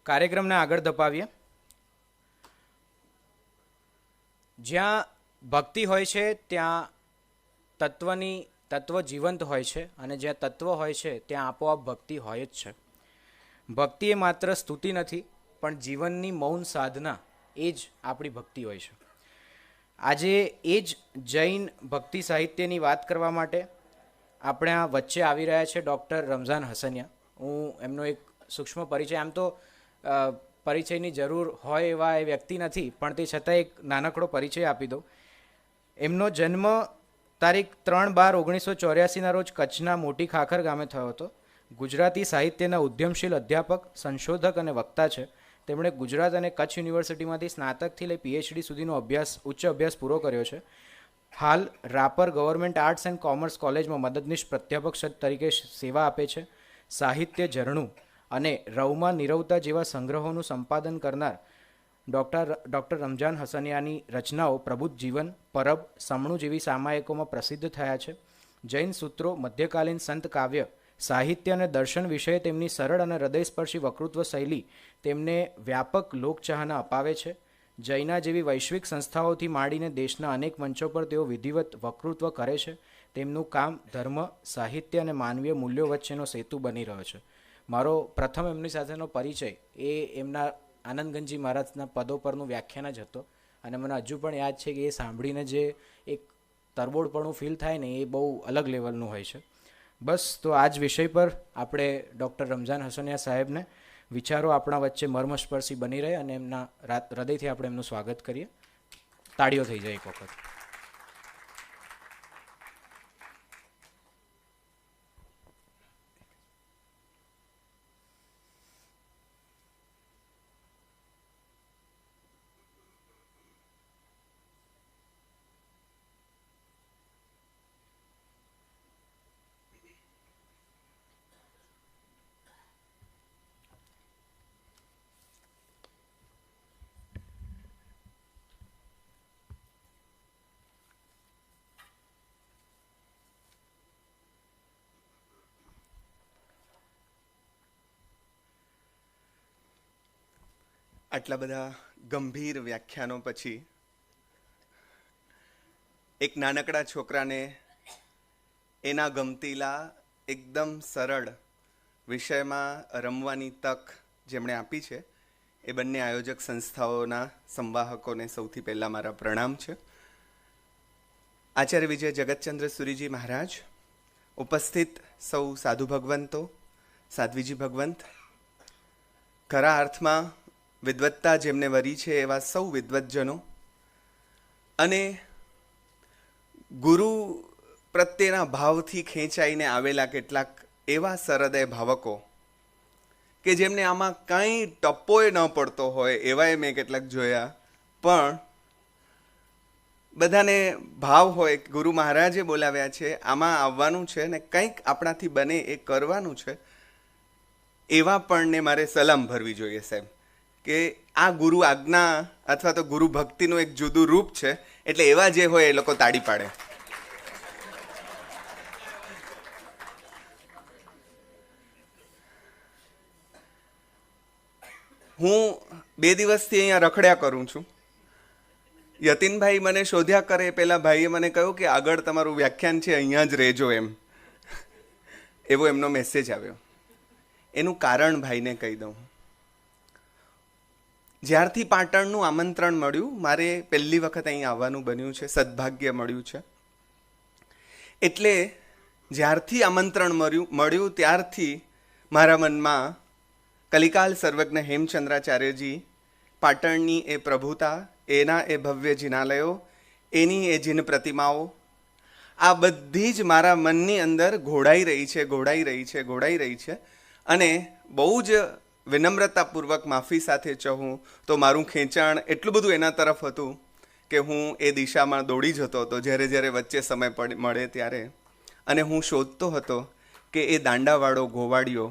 કાર્યક્રમને આગળ ધપાવીએ. જ્યાં ભક્તિ હોય છે ત્યાં તત્વ જીવંત હોય છે, અને જ્યાં તત્વ હોય છે ત્યાં આપોઆપ ભક્તિ હોય જ છે. ભક્તિ એ માત્ર સ્તુતિ નથી, પણ જીવનની મૌન સાધના એ જ આપણી ભક્તિ હોય છે. આજે એ જ જૈન ભક્તિ સાહિત્યની વાત કરવા માટે આપણે આ વચ્ચે આવી રહ્યા છે ડૉક્ટર રમઝાન હસનિયા. હું એમનો એક સૂક્ષ્મ પરિચય, આમ તો પરિચયની જરૂર હોય એવા એ વ્યક્તિ નથી, પણ તે છતાં એક નાનકડો પરિચય આપી દઉં. એમનો જન્મ તારીખ 3/12/1984 રોજ કચ્છના મોટી ખાખર ગામે થયો હતો. ગુજરાતી સાહિત્યના ઉદ્યમશીલ અધ્યાપક, સંશોધક અને વક્તા છે. તેમણે ગુજરાત અને કચ્છ યુનિવર્સિટીમાંથી સ્નાતકથી લઈ PhD સુધીનો ઉચ્ચ અભ્યાસ પૂરો કર્યો છે. હાલ Rapar government arts and commerce કોલેજમાં મદદનીશ પ્રાધ્યાપક તરીકે સેવા આપે છે. સાહિત્ય ઝરણું અને રવમાં નિરવતા જેવા સંગ્રહોનું સંપાદન કરનાર ડૉક્ટર રમઝાન હસનિયાની રચનાઓ પ્રબુદ્ધ જીવન, પરબ, સમણું જેવી સામાયિકોમાં પ્રસિદ્ધ થયા છે. જૈન સૂત્રો, મધ્યકાલીન સંત કાવ્ય, સાહિત્ય અને દર્શન વિષયે તેમની સરળ અને હૃદયસ્પર્શી વક્તૃત્વ શૈલી તેમને વ્યાપક લોકચાહના અપાવે છે. જૈના જેવી વૈશ્વિક સંસ્થાઓથી માંડીને દેશના અનેક મંચો પર તેઓ વિધિવત વક્તૃત્વ કરે છે. તેમનું કામ ધર્મ, સાહિત્ય અને માનવીય મૂલ્યો વચ્ચેનો સેતુ બની રહ્યો છે. મારો પ્રથમ એમની સાથેનો પરિચય એ એમના આનંદગંજી મહારાજના પદો પરનું વ્યાખ્યાન જ હતો, અને મને હજુ પણ યાદ છે કે એ સાંભળીને જે એક તરબોળપણું ફીલ થાય ને એ બહુ અલગ લેવલનું હોય છે. બસ, તો આ જ વિષય પર આપણે ડૉક્ટર રમઝાન હસનિયા સાહેબને વિચારો આપણા વચ્ચે મર્મસ્પર્શી બની રહે, અને એમના હૃદયથી આપણે એમનું સ્વાગત કરીએ. તાળીઓ થઈ જાય એક વખત. આટલા બધા ગંભીર વ્યાખ્યાનો પછી એક નાનકડા છોકરાને એના ગમતીલા એકદમ સરળ વિષયમાં રમવાની તક જેમણે આપી છે એ બંને આયોજક સંસ્થાઓના સંવાહકોને સૌથી પહેલાં મારા પ્રણામ છે. આચાર્ય વિજય જગતચંદ્ર સુરીજી મહારાજ, ઉપસ્થિત સૌ સાધુ ભગવંતો, સાધ્વીજી ભગવંત, ખરા અર્થમાં વિદ્વત્તા જેમને વરી છે એવા સૌ વિદ્વત્જનો, અને ગુરુ પ્રત્યેના ભાવથી ખેંચાઈને આવેલા કેટલાક એવા સરહૃદય ભાવકો કે જેમને આમાં કાંઈ ટપ્પોય ન પડતો હોય એવાય મેં કેટલાક જોયા, પણ બધાને ભાવ હોય ગુરુ મહારાજે બોલાવ્યા છે, આમાં આવવાનું છે ને કંઈક આપણાથી બને એ કરવાનું છે, એવા પણને મારે સલામ ભરવી જોઈએ સાહેબ, કે આ ગુરુ આજ્ઞા અથવા તો ગુરુ ભક્તિનું એક જુદું રૂપ છે. એટલે એવા જે હોય એ લોકો તાળી પાડે. હું 2 દિવસથી અહીંયા રખડ્યા કરું છું. યતીનભાઈ મને શોધ્યા કરે પહેલાં ભાઈએ મને કહ્યું કે આગળ તમારું વ્યાખ્યાન છે, અહીંયા જ રહેજો એમ. એવો એમનો મેસેજ આવ્યો. એનું કારણ ભાઈને કહી દઉં. જ્યારથી પાટણનું આમંત્રણ મળ્યું, મારે પહેલી વખત અહીં આવવાનું બન્યું છે, સદભાગ્ય મળ્યું છે. એટલે જ્યારથી આમંત્રણ મળ્યું ત્યારથી મારા મનમાં કલિકાલ સર્વજ્ઞ હેમચંદ્રાચાર્યજી, પાટણની એ પ્રભુતા, એના એ ભવ્ય જિનાલયો, એની એ જીન પ્રતિમાઓ, આ બધી જ મારા મનની અંદર ઘોડાઈ રહી છે. અને બહુ જ વિનમ્રતાપૂર્વક માફી સાથે કહું તો મારું ખેંચાણ એટલું બધું એના તરફ હતું કે હું એ દિશામાં દોડી જતો હતો જ્યારે વચ્ચે સમય મળે ત્યારે. અને હું શોધતો હતો કે એ દાંડાવાળો ગોવાળિયો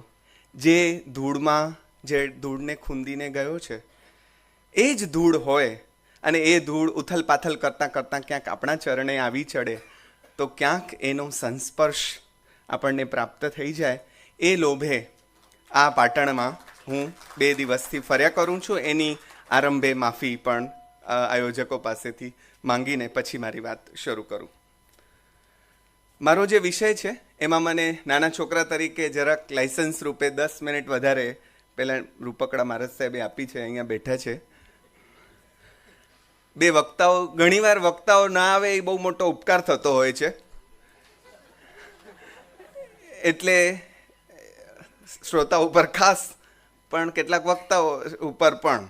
જે ધૂળને ખૂંદીને ગયો છે, એ જ ધૂળ હોય, અને એ ધૂળ ઉથલ પાથલ કરતાં ક્યાંક આપણા ચરણે આવી ચડે તો ક્યાંક એનો સંસ્પર્શ આપણને પ્રાપ્ત થઈ જાય. એ લોભે આ પાટણમાં હું 2 દિવસથી ફર્યા કરું છું. એની આરંભે માફી પણ આયોજકો પાસેથી માંગીને પછી મારી વાત શરૂ કરું. મારો જે વિષય છે એમાં મને નાના છોકરા તરીકે જરાક લાયસન્સ રૂપે 10 મિનિટ વધારે પહેલા રૂપકડા મહારાજ સાહેબે આપી છે, અહીંયા બેઠા છે. 2 વક્તાઓ, ઘણીવાર વક્તાઓ ના આવે એ બહુ મોટો ઉપકાર થતો હોય છે, એટલે શ્રોતા ઉપર ખાસ પણ કેટલાક વક્તાઓ ઉપર પણ,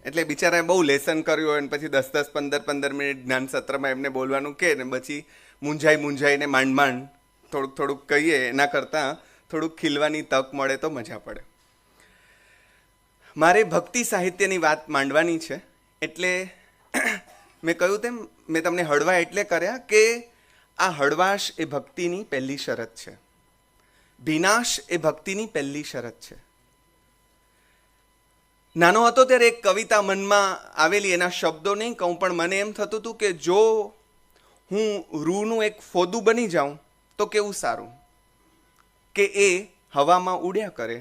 એટલે બિચારાએ બહુ લેસન કર્યું હોય ને પછી 10-10, 15-15 મિનિટ જ્ઞાન સત્રમાં એમને બોલવાનું કે ને પછી મૂંઝાઈને માંડ થોડુંક કહીએ, એના કરતાં થોડુંક ખીલવાની તક મળે તો મજા પડે. મારે ભક્તિ સાહિત્યની વાત માંડવાની છે, એટલે મેં કહ્યું તેમ મેં તમને હળવા એટલે કર્યા કે આ હળવાશ એ ભક્તિની પહેલી શરત છે, વિનાશ એ ભક્તિની પહેલી શરત છે. નાનો હતો ત્યારે એક કવિતા મનમાં આવેલી, એના શબ્દો નહીં કહું પણ મને એમ થતું હતું કે જો હું રૂનું એક ફોદું બની જાઉં તો કેવું સારું, કે એ હવામાં ઉડ્યા કરે,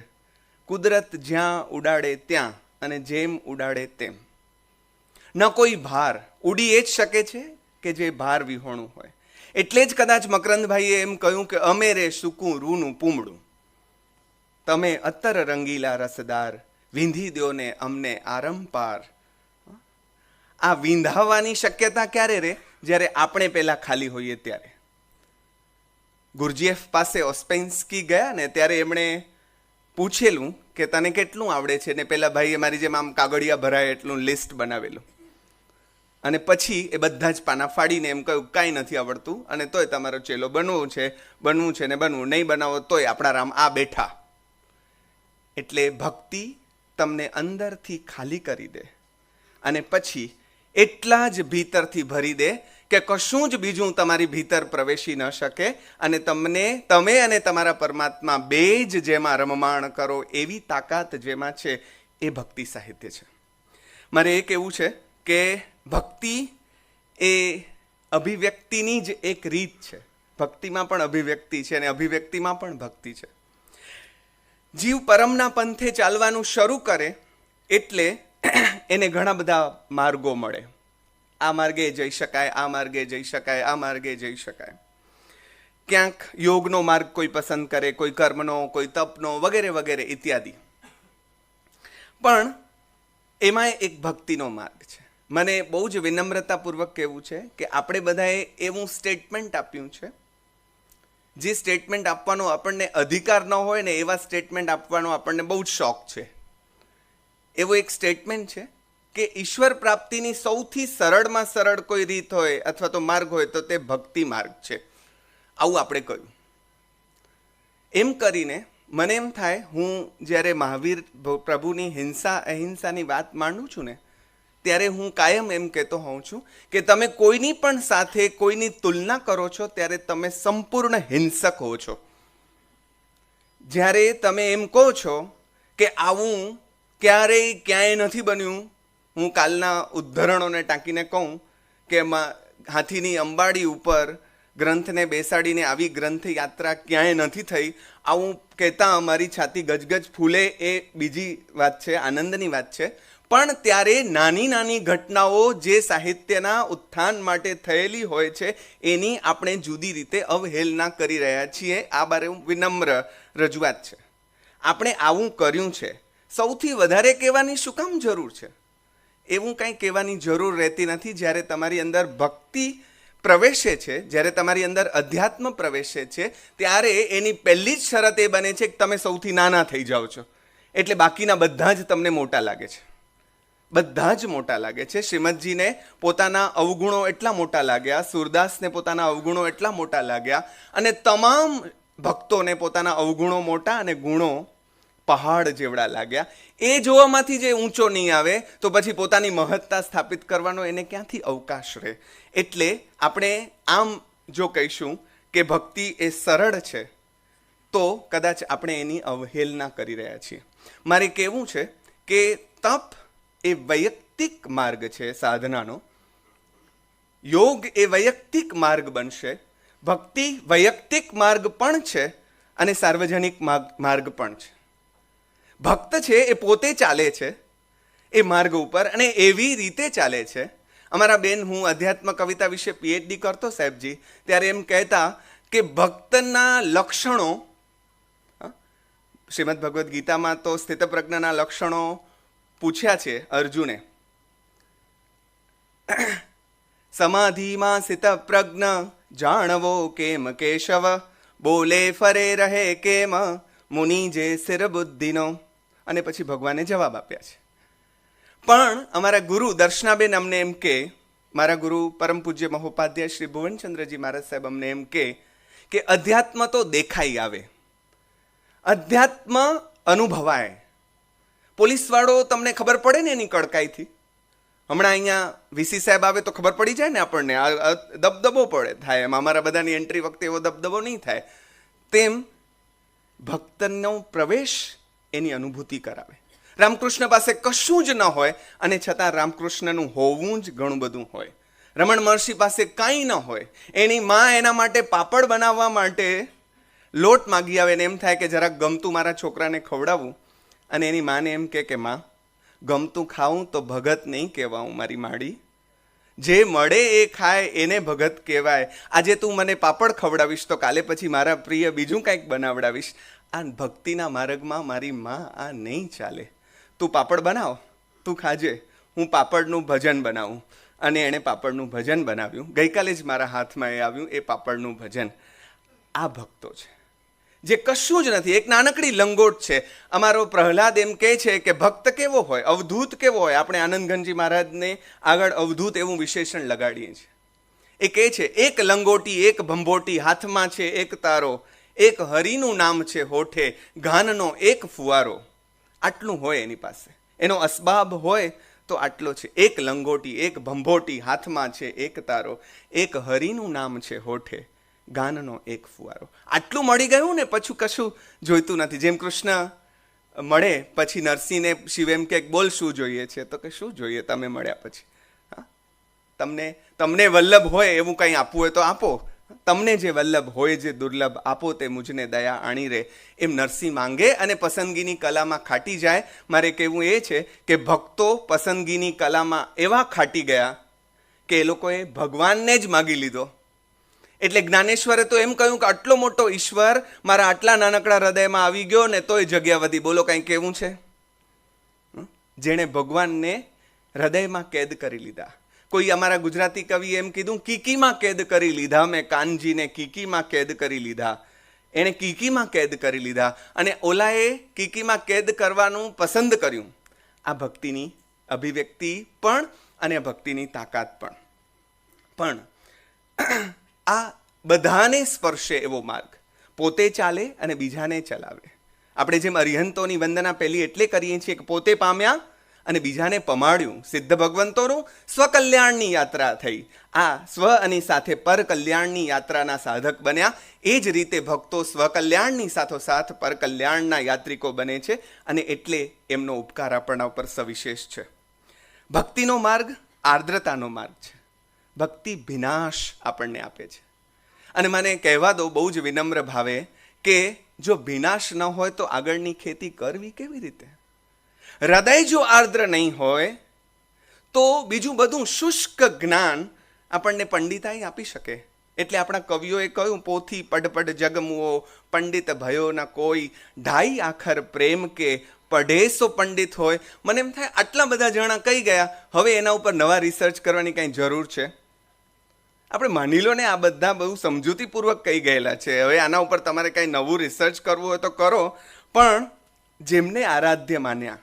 કુદરત જ્યાં ઉડાડે ત્યાં અને જેમ ઉડાડે તેમ. ન કોઈ ભાર, ઉડી એ જ શકે છે કે જે ભાર વિહોણું હોય. એટલે જ કદાચ મકરંદભાઈએ એમ કહ્યું કે અમે રે સૂકું રૂનું પૂમડું, તમે અત્તર રંગીલા રસદાર, વિંધી દ્યો ને અમને આરંપાર. આ વિંધાવાની શક્યતા ક્યારે રે? જ્યારે આપણે પહેલા ખાલી હોઈએ ત્યારે. ગુરજીએફ પાસે ઓસ્પેન્સ્કી ગયા ને ત્યારે એમણે પૂછેલું કે તને કેટલું આવડે છે, ને પેલા ભાઈએ મારી જેમ આમ કાગળિયા ભરાય એટલું લિસ્ટ બનાવેલું, અને પછી એ બધા જ પાના ફાડીને એમ કહ્યું કાંઈ નથી આવડતું, અને તોય તમારો ચેલો બનવું છે ને બનવું, નહીં બનાવો તોય આપણા રામ આ બેઠા. એટલે ભક્તિ તમને અંદરથી ખાલી કરી દે અને પછી એટલા જ ભીતરથી ભરી દે કે કશું જ બીજું તમારી ભીતર પ્રવેશી ન શકે, અને તમે અને તમારા પરમાત્મા બે જ જેમાં રમમાણ કરો એવી તાકાત જેમાં છે એ ભક્તિ સાહિત્ય છે. મારે એ કહેવું છે કે ભક્તિ એ અભિવ્યક્તિની જ એક રીત છે. ભક્તિમાં પણ અભિવ્યક્તિ છે અને અભિવ્યક્તિમાં પણ ભક્તિ છે. જીવ પરમના પંથે ચાલવાનું શરૂ કરે એટલે એને ઘણા બધા માર્ગો મળે. આ માર્ગે જઈ શકાય, આ માર્ગે જઈ શકાય, આ માર્ગે જઈ શકાય. ક્યાંક યોગનો માર્ગ કોઈ પસંદ કરે, કોઈ કર્મનો, કોઈ તપનો, વગેરે વગેરે ઇત્યાદિ. પણ એમાં એક ભક્તિનો માર્ગ છે. મને બહુ જ વિનમ્રતાપૂર્વક કહેવું છે કે આપણે બધાએ એવું સ્ટેટમેન્ટ આપ્યું છે, જે સ્ટેટમેન્ટ આપવાનો આપણને અધિકાર ન હોય ને એવા સ્ટેટમેન્ટ આપવાનો આપણને બહુ જ શોખ છે. એવો એક સ્ટેટમેન્ટ છે કે ઈશ્વર પ્રાપ્તિની સૌથી સરળમાં સરળ કોઈ રીત હોય અથવા તો માર્ગ હોય તો તે ભક્તિ માર્ગ છે. આવું આપણે કહ્યું. એમ કરીને મને એમ થાય, હું જ્યારે મહાવીર પ્રભુની હિંસા અહિંસાની વાત માંડું છું ને ત્યારે હું કાયમ એમ કહેતો હોઉં છું કે તમે કોઈની પણ સાથે કોઈની તુલના કરો છો ત્યારે તમે સંપૂર્ણ હિંસક હો છો. જ્યારે તમે એમ કહો છો કે આવું ક્યારેય ક્યાંય નથી બન્યું, હું કાલના ઉદ્ધરણોને ટાંકીને કહું કે હાથીની અંબાડી ઉપર ગ્રંથને બેસાડીને આવી ગ્રંથ યાત્રા ક્યાંય નથી થઈ, આવું કહેતા અમારી છાતી ગજગજ ફૂલે એ બીજી વાત છે, આનંદની વાત છે. પણ ત્યારે નાની નાની ઘટનાઓ જે સાહિત્યના ઉત્થાન માટે થયેલી હોય છે એની આપણે જુદી રીતે અવહેલના કરી રહ્યા છીએ. આ બારે વિનમ્ર રજૂઆત છે. આપણે આવું કર્યું છે, સૌથી વધારે કહેવાની શું કામ જરૂર છે? એવું કંઈ કહેવાની જરૂર રહેતી નથી. જ્યારે તમારી અંદર ભક્તિ પ્રવેશે છે, જ્યારે તમારી અંદર અધ્યાત્મ પ્રવેશે છે, ત્યારે એની પહેલી જ શરત એ બને છે કે તમે સૌથી નાના થઈ જાઓ છો, એટલે બાકીના બધા જ તમને મોટા લાગે છે. બધા જ મોટા લાગે છે. શ્રીમદજીને પોતાના અવગુણો એટલા મોટા લાગ્યા, સુરદાસને પોતાના અવગુણો એટલા મોટા લાગ્યા, અને તમામ ભક્તોને પોતાના અવગુણો મોટા અને ગુણો પહાડ જેવડા લાગ્યા. એ જોવામાંથી જે ઊંચો નહીં આવે તો પછી પોતાની મહત્તા સ્થાપિત કરવાનો એને ક્યાંથી અવકાશ રહે? એટલે આપણે આમ જો કહીશું કે ભક્તિ એ સરળ છે તો કદાચ આપણે એની અવહેલના કરી રહ્યા છીએ. મારે કહેવું છે કે તપ એ વૈયક્તિક માર્ગ છે સાધનાનો, યોગ એ વૈયક્તિક માર્ગ બનશે, ભક્તિ વૈયક્તિક માર્ગ પણ છે અને સાર્વજનિક માર્ગ પણ છે. ભક્ત છે એ પોતે ચાલે છે એ માર્ગ ઉપર, અને એવી રીતે ચાલે છે. અમારા બેન, હું અધ્યાત્મ કવિતા વિશે પીએચડી કરતો સાહેબજી, ત્યારે એમ કહેતા કે ભક્તના લક્ષણો, શ્રીમદ ભગવદ્ ગીતામાં તો સ્થિતપ્રજ્ઞના લક્ષણો પૂછ્યા છે અર્જુને. સમાધિમાં સ્થિતપ્રજ્ઞ જાણવો કેમ કેશવ, બોલે ફરે રહે કેમ મુનિ જે સિર બુદ્ધિનો. અને પછી ભગવાને જવાબ આપ્યા છે. પણ અમારા ગુરુ દર્શનાબેન અમને એમ કે, મારા ગુરુ પરમ પૂજ્ય મહોપાધ્યાય શ્રી ભુવનચંદ્રજી મહારાજ સાહેબ અમને એમ કે અધ્યાત્મ તો દેખાઈ આવે, અધ્યાત્મ અનુભવાય. પોલીસવાળો તમને ખબર પડે ને એની કડકાઈથી. હમણાં અહીંયા વીસી સાહેબ આવે તો ખબર પડી જાય ને આપણને, દબદબો પડે થાય. એમ અમારા બધાની એન્ટ્રી વખતે એવો દબદબો નહીં થાય. તેમ ભક્તનો પ્રવેશ એની અનુભૂતિ કરાવે. રામકૃષ્ણ પાસે કશું જ ન હોય અને છતાં રામકૃષ્ણનું હોવું જ ઘણું બધું હોય. રમણ મહર્ષિ પાસે કાંઈ ન હોય, એની માં એના માટે પાપડ બનાવવા માટે લોટ માગી આવે ને એમ થાય કે જરાક ગમતું મારા છોકરાને ખવડાવું, અને એની માને એમ કે માં, ગમતું ખાવું તો ભગત નહીં કહેવાવું મારી માડી, જે મળે એ ખાય એને ભગત કહેવાય. આજે તું મને પાપડ ખવડાવીશ તો કાલે પછી મારા પ્રિય બીજું કંઈક બનાવડાવીશ. આ ભક્તિના માર્ગમાં મારી માં આ નહીં ચાલે. તું પાપડ બનાવ, તું ખાજે, હું પાપડનું ભજન બનાવું. અને એણે પાપડનું ભજન બનાવ્યું. ગઈકાલે જ મારા હાથમાં એ આવ્યું, એ પાપડનું ભજન. આ ભક્તો છે જે કશું જ નથી, એક નાનકડી લંગોટ છે. અમારો પ્રહલાદ એમ કહે છે કે ભક્ત કેવો હોય, અવધૂત કેવો હોય. આપણે આનંદગંજી મહારાજને આગળ અવધૂત એવું વિશેષણ લગાડીએ છીએ. એ કહે છે, એક લંગોટી એક ભંભોટી, હાથમાં છે એક તારો, એક હરિનું નામ છે હોઠે, ગાનનો એક ફુવારો. આટલું હોય એની પાસે, એનો અસબાબ હોય તો આટલો છે. એક લંગોટી એક ભંભોટી, હાથમાં છે એક તારો, એક હરિનું નામ છે હોઠે, ગાનનો એક ફુવારો. આટલું મળી ગયું ને પછી કશું જોઈતું નથી. જેમ કૃષ્ણ મળે પછી નરસિંહને શિવ એમ કે બોલ શું જોઈએ છે, તો કે શું જોઈએ તમે મળ્યા પછી? તમને વલ્લભ હોય એવું કંઈ આપવું હોય તો આપો, તમને જે વલ્લભ હોય જે દુર્લભ આપો તે મુજને દયા આણી રે. એમ નરસિંહ માંગે અને પસંદગીની કલામાં ખાટી જાય. મારે કહેવું એ છે કે ભક્તો પસંદગીની કલામાં એવા ખાટી ગયા કે એ લોકોએ ભગવાનને જ માગી લીધો. એટલે જ્ઞાનેશ્વરે તો એમ કહ્યું કે આટલો મોટો ઈશ્વર મારા આટલા નાનકડા હૃદયમાં આવી ગયો ને તોય જગ્યા વધી. બોલો કંઈ કેવું છે? જેણે ભગવાનને હૃદયમાં કેદ કરી લીધા. કોઈ અમારા ગુજરાતી કવિ એમ કીધું, કીકીમાં કેદ કરી લીધા મેં કાનજીને, કીકીમાં કેદ કરી લીધા. એણે કીકીમાં કેદ કરી લીધા અને ઓલાએ કીકીમાં કેદ કરવાનું પસંદ કર્યું. આ ભક્તિની અભિવ્યક્તિ પણ અને ભક્તિની તાકાત પણ આ બધાને સ્પર્શે એવો માર્ગ, પોતે ચાલે અને બીજાને ચલાવે. આપણે જેમ અરિહંતોની વંદના પહેલી એટલે કરીએ છીએ કે પોતે પામ્યા અને બીજાને પમાડ્યું. સિદ્ધ ભગવંતોનું સ્વકલ્યાણની યાત્રા થઈ. આ સ્વ અને સાથે પર કલ્યાણની યાત્રાના સાધક બન્યા. એ જ રીતે ભક્તો સ્વકલ્યાણની સાથોસાથ પર કલ્યાણના યાત્રિકો બને છે અને એટલે એમનો ઉપકાર આપણા ઉપર સવિશેષ છે. ભક્તિનો માર્ગ આર્દ્રતાનો માર્ગ છે. ભક્તિ ભીનાશ આપણને આપે છે. અને મને કહેવા દો બહુ જ વિનમ્ર ભાવે કે જો ભીનાશ ન હોય તો આગળની ખેતી કરવી કેવી રીતે? હૃદય જો આર્દ્ર નહીં હોય તો બીજું બધું શુષ્ક જ્ઞાન આપણને પંડિતાઈ આપી શકે. એટલે આપણા કવિઓએ કહ્યું, પોથી પડ જગમુઓ પંડિત ભયો ન કોઈ, ઢાઈ આખર પ્રેમ કે પઢેસો પંડિત હોય. મને એમ થાય આટલા બધા જણા કહી ગયા, હવે એના ઉપર નવા રિસર્ચ કરવાની કંઈ જરૂર છે? આપણે માની લો ને આ બધા બહુ સમજૂતીપૂર્વક કહી ગયેલા છે. હવે આના ઉપર તમારે કંઈ નવું રિસર્ચ કરવું હોય તો કરો. પણ જેમને આરાધ્ય માન્યા,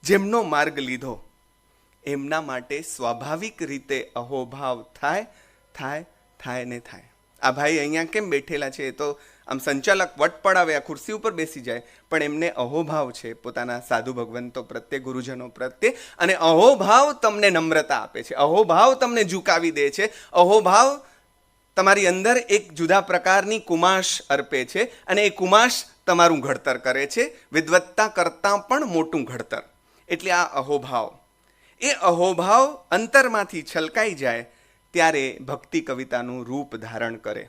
જેમનો માર્ગ લીધો, એમના માટે સ્વાભાવિક રીતે અહોભાવ થાય ને થાય. આ ભાઈ અહીંયા કેમ બેઠેલા છે? એ તો આમ સંચાલક વટ પડાવે, આ ખુરશી ઉપર બેસી જાય, પણ એમને અહોભાવ છે પોતાના સાધુ ભગવંતો પ્રત્યે, ગુરુજનો પ્રત્યે. અને અહોભાવ તમને નમ્રતા આપે છે, અહોભાવ તમને ઝુકાવી દે છે, અહોભાવ તમારી અંદર એક જુદા પ્રકારની કુમાશ અર્પે છે અને એ કુમાશ તમારું ઘડતર કરે છે, વિદ્વત્તા કરતાં પણ મોટું ઘડતર. એટલે આ અહોભાવ, એ અહોભાવ અંતરમાંથી છલકાઈ જાય ત્યારે ભક્તિ કવિતાનું રૂપ ધારણ કરે.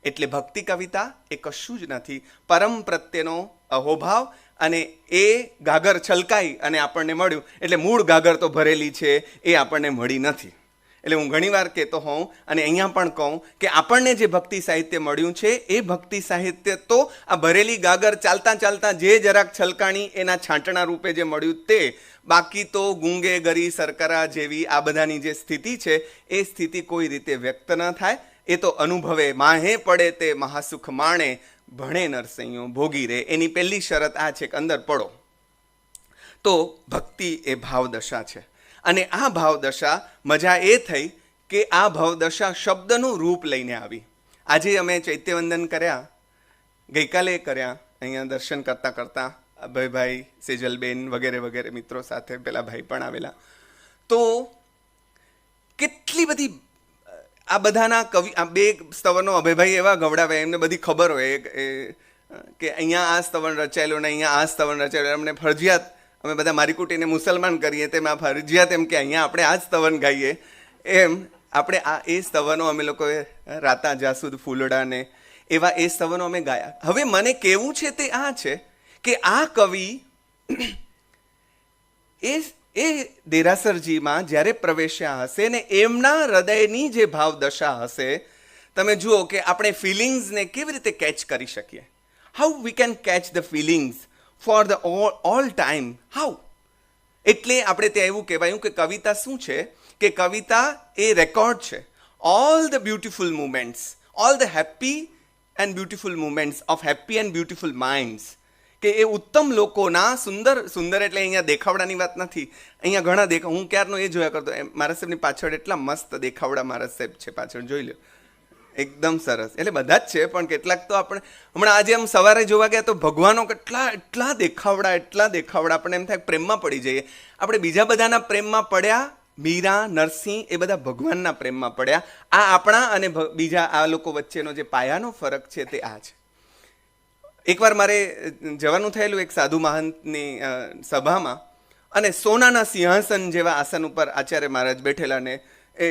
એટલે ભક્તિ કવિતા એ કશું જ નથી, પરમ પ્રત્યેનો અહોભાવ અને એ ગાગર છલકાઈ અને આપણને મળ્યું, એટલે મૂળ ગાગર તો ભરેલી છે એ આપણને મળી નથી. એટલે હું ઘણીવાર કહેતો હોઉં અને અહીંયા પણ કહું કે આપણને જે ભક્તિ સાહિત્ય મળ્યું છે એ ભક્તિ સાહિત્ય તો આ ભરેલી ગાગર ચાલતા ચાલતા જે જરાક છલકાણી એના છાંટણા રૂપે જે મળ્યું તે, બાકી તો ગુંગે ગરી સરકરા જેવી આ બધાની જે સ્થિતિ છે એ સ્થિતિ કોઈ રીતે વ્યક્ત ન થાય. એ તો અનુભવે માહે પડે તે મહાસુખ માણે, ભણે નરસૈયો ભોગી રે. એની પહેલી શરત આ છે કે અંદર પડો. તો ભક્તિ એ ભાવદશા છે. અને આ ભાવદશા મજા એ થઈ કે આ ભાવદશા શબ્દનું રૂપ લઈને આવી. આજે અમે ચૈત્યવંદન કર્યા, ગઈકાલે કર્યા, અહીંયા દર્શન કરતાં કરતાં અભયભાઈ, સેજલબેન વગેરે વગેરે મિત્રો સાથે પેલા ભાઈ પણ આવેલા. તો કેટલી બધી આ બધાના કવિ, આ બે સ્તવનો અભયભાઈ એવા ગવડાવે, એમને બધી ખબર હોય કે અહીંયા આ સ્તવન રચાયેલું ને અહીંયા આ સ્તવન રચાયેલું. અમને ફરજિયાત, અમે બધા મારી કુટીને મુસલમાન કરીએ તેમાં ફરજિયાત એમ કે અહીંયા આપણે આ જ સ્તવન ગાઈએ, એમ આપણે આ એ સ્તવનો અમે લોકોએ રાતા જાસૂદ ફૂલડાને એવા એ સ્તવનો અમે ગાયા. હવે મને કહેવું છે તે આ છે કે આ કવિ એ દેરાસરજીમાં જ્યારે પ્રવેશ્યા હશે ને એમના હૃદયની જે ભાવદશા હશે, તમે જુઓ કે આપણે ફિલિંગ્સને કેવી રીતે કેચ કરી શકીએ. How we can catch the feelings for the all time, how? એટલે આપણે ત્યાં એવું કહેવાયું કે કવિતા શું છે કે કવિતા એ રેકોર્ડ છે. All the beautiful moments, all the happy and beautiful moments of happy and beautiful minds. કે એ ઉત્તમ લોકોના સુંદર સુંદર, એટલે અહીંયા દેખાવડાની વાત નથી. અહીંયા ઘણા હું ક્યારનો એ જોયા કરતો, મારા સાહેબની પાછળ એટલા મસ્ત દેખાવડા મારા સાહેબ છે પાછળ, જોઈ લો, એકદમ સરસ. એટલે બધા જ છે, પણ કેટલાક તો આપણે હમણાં આજે આમ સવારે જોવા ગયા તો ભગવાનો એટલા દેખાવડા આપણને એમ થાય પ્રેમમાં પડી જઈએ. આપણે બીજા બધાના પ્રેમમાં પડ્યા, મીરા, નરસિંહ એ બધા ભગવાનના પ્રેમમાં પડ્યા. આ આપણા અને બીજા આ લોકો વચ્ચેનો જે પાયાનો ફરક છે તે આ છે. એકવાર મારે જવાનું થયેલું એક સાધુ મહંતની સભામાં, અને સોનાના સિંહાસન જેવા આસન ઉપર આચાર્ય મહારાજ બેઠેલા ને એ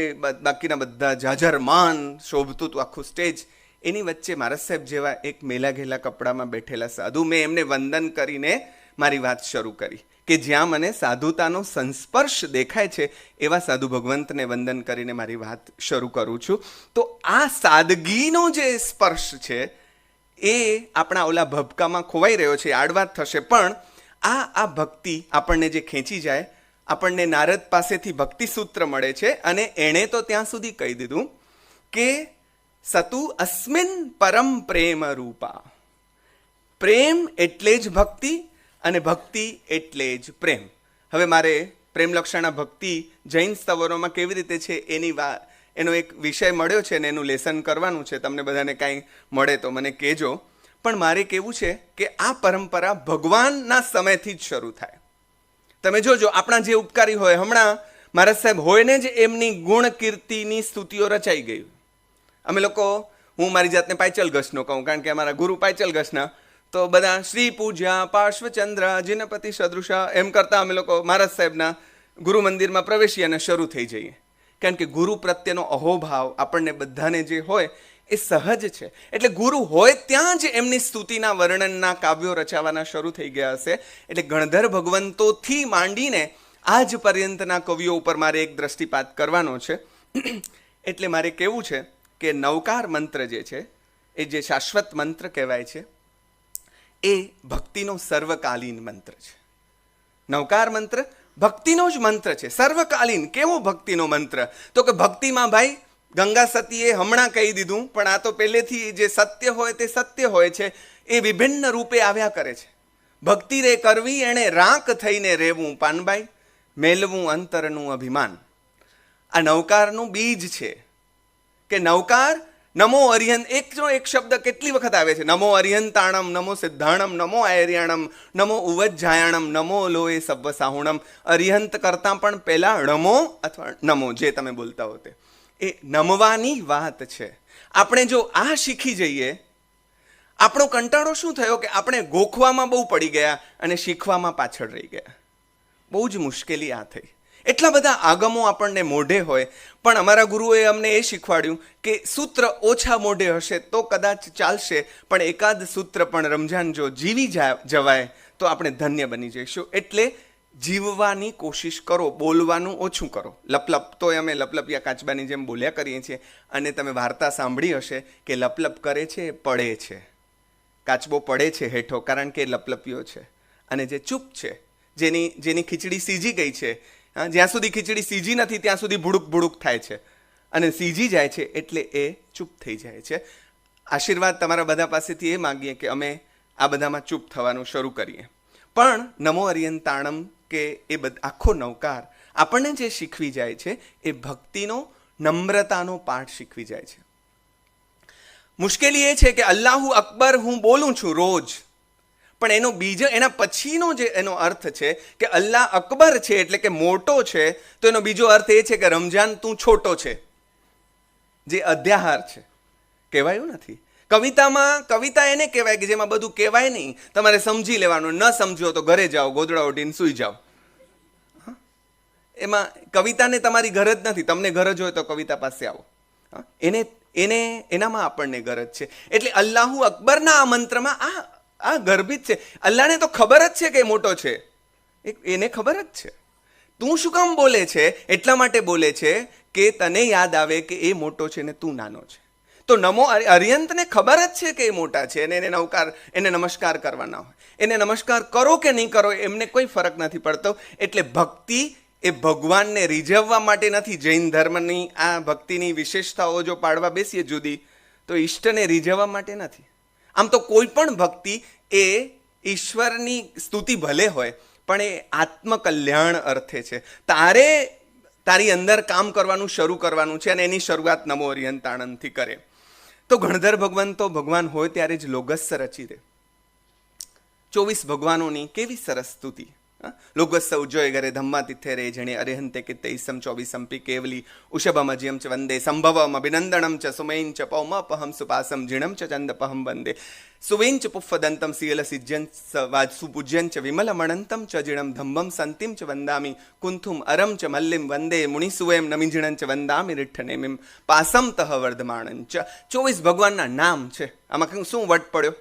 બાકીના બધા જાજરમાન શોભતું હતું આખું સ્ટેજ. એની વચ્ચે મહારાજ સાહેબ જેવા એક મેલા ઘેલા કપડામાં બેઠેલા સાધુ, મેં એમને વંદન કરીને મારી વાત શરૂ કરી કે જ્યાં મને સાધુતાનો સંસ્પર્શ દેખાય છે એવા સાધુ ભગવંતને વંદન કરીને મારી વાત શરૂ કરું છું. તો આ સાદગીનો જે સ્પર્શ છે એ આપણા ઓલા ભબકામાં ખોવાઈ રહ્યો છે, આડવાત થશે. પણ આ ભક્તિ આપણને જે ખેંચી જાય, આપણને નારદ પાસેથી ભક્તિ સૂત્ર મળે છે, અને એણે તો ત્યાં સુધી કહી દીધું કે સતુ અસ્મિન પરમ પ્રેમ રૂપા. પ્રેમ એટલે જ ભક્તિ, અને ભક્તિ એટલે જ પ્રેમ. હવે મારે પ્રેમલક્ષણા ભક્તિ જૈન સ્તવરોમાં કેવી રીતે છે એનો એક વિષય મળ્યો છે ને એનું લેસન કરવાનું છે. તમને બધાને કાંઈ મળે તો મને કહેજો. પણ મારે કહેવું છે કે આ પરંપરા ભગવાનના સમયથી જ શરૂ થાય. તમે જોજો, આપણા જે ઉપકારી હોય, હમણાં મહારાજ સાહેબ હોય ને જ એમની ગુણ કીર્તિની સ્તુતિઓ રચાઈ ગઈ. અમે લોકો, હું મારી જાતને પાયચલ ઘસનો કહું, કારણ કે અમારા ગુરુ પાયચલ ઘસના, તો બધા શ્રી પૂજ્યા પાર્શ્વચંદ્ર જીનપતિ સદૃશા એમ કરતા અમે લોકો મહારાજ સાહેબના ગુરુ મંદિરમાં પ્રવેશીએ અને શરૂ થઈ જઈએ. કારણ કે ગુરુ પ્રત્યેનો અહોભાવ આપણને બધાને જે હોય એ સહજ છે. એટલે ગુરુ હોય ત્યાં જ એમની સ્તુતિના વર્ણનના કાવ્યો રચાવાના શરૂ થઈ ગયા હશે. એટલે ગણધર ભગવંતોથી માંડીને આજ પર્યંતના કવિઓ ઉપર મારે એક દ્રષ્ટિપાત કરવાનો છે. એટલે મારે કહેવું છે કે નવકાર મંત્ર જે છે એ જે શાશ્વત મંત્ર કહેવાય છે એ ભક્તિનો સર્વકાલીન મંત્ર છે. નવકાર મંત્ર ભક્તિનો જ મંત્ર છે, સર્વકાલીન. કેવો ભક્તિનો મંત્ર? તો કે ભક્તિમાં ભાઈ ગંગા સતીએ હમણાં કહી દીધું, પણ આ તો પહેલેથી જે સત્ય હોય તે સત્ય હોય છે, એ વિભિન્ન રૂપે આવ્યા કરે છે. ભક્તિ રે કરવી એણે રાંક થઈને રહેવું પાનબાઈ, મેલવું અંતરનું અભિમાન. આ નવકારનું બીજ છે કે નવકાર નમો અરિહંત, એક શબ્દ કેટલી વખત આવે છે? નમો અરિહંતાણમ, નમો સિદ્ધાણમ, નમો આયર્યાણમ, નમો ઉવજ્જાયાણમ, નમો લોએ સવ્વ સાહુણમ. અરિહંત કરતાં પણ પહેલા નમો અથવા નમો જે તમે બોલતા હો તે એ નમવાની વાત છે. આપણે જો આ શીખી જઈએ, આપણો કંટાળો શું થયો કે આપણે ગોખવામાં બહુ પડી ગયા અને શીખવામાં પાછળ રહી ગયા. બહુ જ મુશ્કેલી આ થઈ. એટલા બધા આગમો આપણને મોઢે હોય, પણ અમારા ગુરુએ અમને એ શીખવાડ્યું કે સૂત્ર ઓછા મોઢે હશે તો કદાચ ચાલશે, પણ એકાદ સૂત્ર પણ રમઝાન જો જીવી જવાય તો આપણે ધન્ય બની જઈશું. એટલે જીવવાની કોશિશ કરો, બોલવાનું ઓછું કરો. લપલપ તો અમે લપલપિયા કાચબાની જેમ બોલ્યા કરીએ છીએ. અને તમે વાર્તા સાંભળી હશે કે લપલપ કરે છે એ પડે છે, કાચબો પડે છે હેઠો, કારણ કે લપલપિયો છે. અને જે ચૂપ છે, જેની ખીચડી સીજી ગઈ છે, જ્યાં સુધી ખીચડી સીજી નથી ત્યાં સુધી ભુડુક ભુડુક થાય છે, અને સીજી જાય છે એટલે એ ચૂપ થઈ જાય છે. આશીર્વાદ તમારા બધા પાસેથી એ માગીએ કે અમે આ બધામાં ચૂપ થવાનું શરૂ કરીએ. પણ નમો અરિયંતાણમ કે એ આખો નવકાર આપણને જે શીખવી જાય છે એ ભક્તિનો, નમ્રતાનો પાઠ શીખવી જાય છે. મુશ્કેલી એ છે કે અલ્લાહુ અકબર હું બોલું છું રોજ, પણ એના પછીનો જે એનો અર્થ છે કે અલ્લાહ અકબર છે એટલે કે મોટો છે, તો એનો બીજો અર્થ એ છે કે રમજાન તું છોટો છે, જે અધ્યાહાર છે, કહેવાયું નથી. કવિતા એને કહેવાય કે જેમાં બધું કહેવાય નહીં, તમારે સમજી લેવાનું, ન સમજો તો ઘરે જાઓ, ગોદડા ઓઢીને સૂઈ જાઓ. એમાં કવિતાને તમારી ગરજ નથી, તમને ગરજ હોય તો કવિતા પાસે આવો. એનામાં આપણને ગરજ છે. એટલે અલ્લાહુ અકબરના આ મંત્રમાં આ ગર્ભિત છે. અલ્લાહને તો ખબર જ છે કે મોટો છે, એને ખબર જ છે. તું શું કામ બોલે છે? એટલા માટે બોલે છે કે તને યાદ આવે કે એ મોટો છે ને તું નાનો છે. તો નમો અરિયંતને ખબર જ છે કે એ મોટા છે, અને એને નમસ્કાર કરવાના હોય. એને નમસ્કાર કરો કે નહીં કરો એમને કોઈ ફરક નથી પડતો. એટલે ભક્તિ એ ભગવાનને રીઝવવા માટે નથી. જૈન ધર્મની આ ભક્તિની વિશેષતાઓ જો પાડવા બેસીએ જુદી, તો ઈષ્ટને રીઝવવા માટે નથી. આમ તો કોઈ પણ ભક્તિ એ ઈશ્વરની સ્તુતિ ભલે હોય, પણ એ આત્મકલ્યાણ અર્થે છે. તારી અંદર કામ કરવાનું શરૂ કરવાનું છે, અને એની શરૂઆત નમો અરિયંતાણંદથી કરે. તો ગણધર ભગવાન તો ભગવાન હોય ત્યારે જ લોગસ્સ રચી દે. 24 ભગવાનોની કેવી સરસ સ્તુતિ. લોગસ્સ ઉજ્જોય ગરે ધમ્મા તિથે રે જેણે અરેહંતે કે તૈસમ 24 કેવલી ઉષભમજ્યમ ચ વંદે સંભવમ અભિનંદનમ ચ સુમૈન ચ પૌમપહમ સુપાસમ જીણમ ચ ચંદપહમ વંદે સુવેન ચ પુફ્ફદંતમ સિયલ સિજ્જન સુપૂજ્યં ચ વિમલમણંતમ ચ જીણમ ધમ્મમ સંતિમ ચ વંદામિ કુંથુમ અરમ ચ મલ્લિમ વંદે મુનિસુવેમ નમિજીણં ચ વંદામિ રિઠ્ઠનેમિમ પાસમતઃ વર્ધમાણં ચ. 24 ભગવાનના નામ છે. આમાં શું વટ પડ્યો?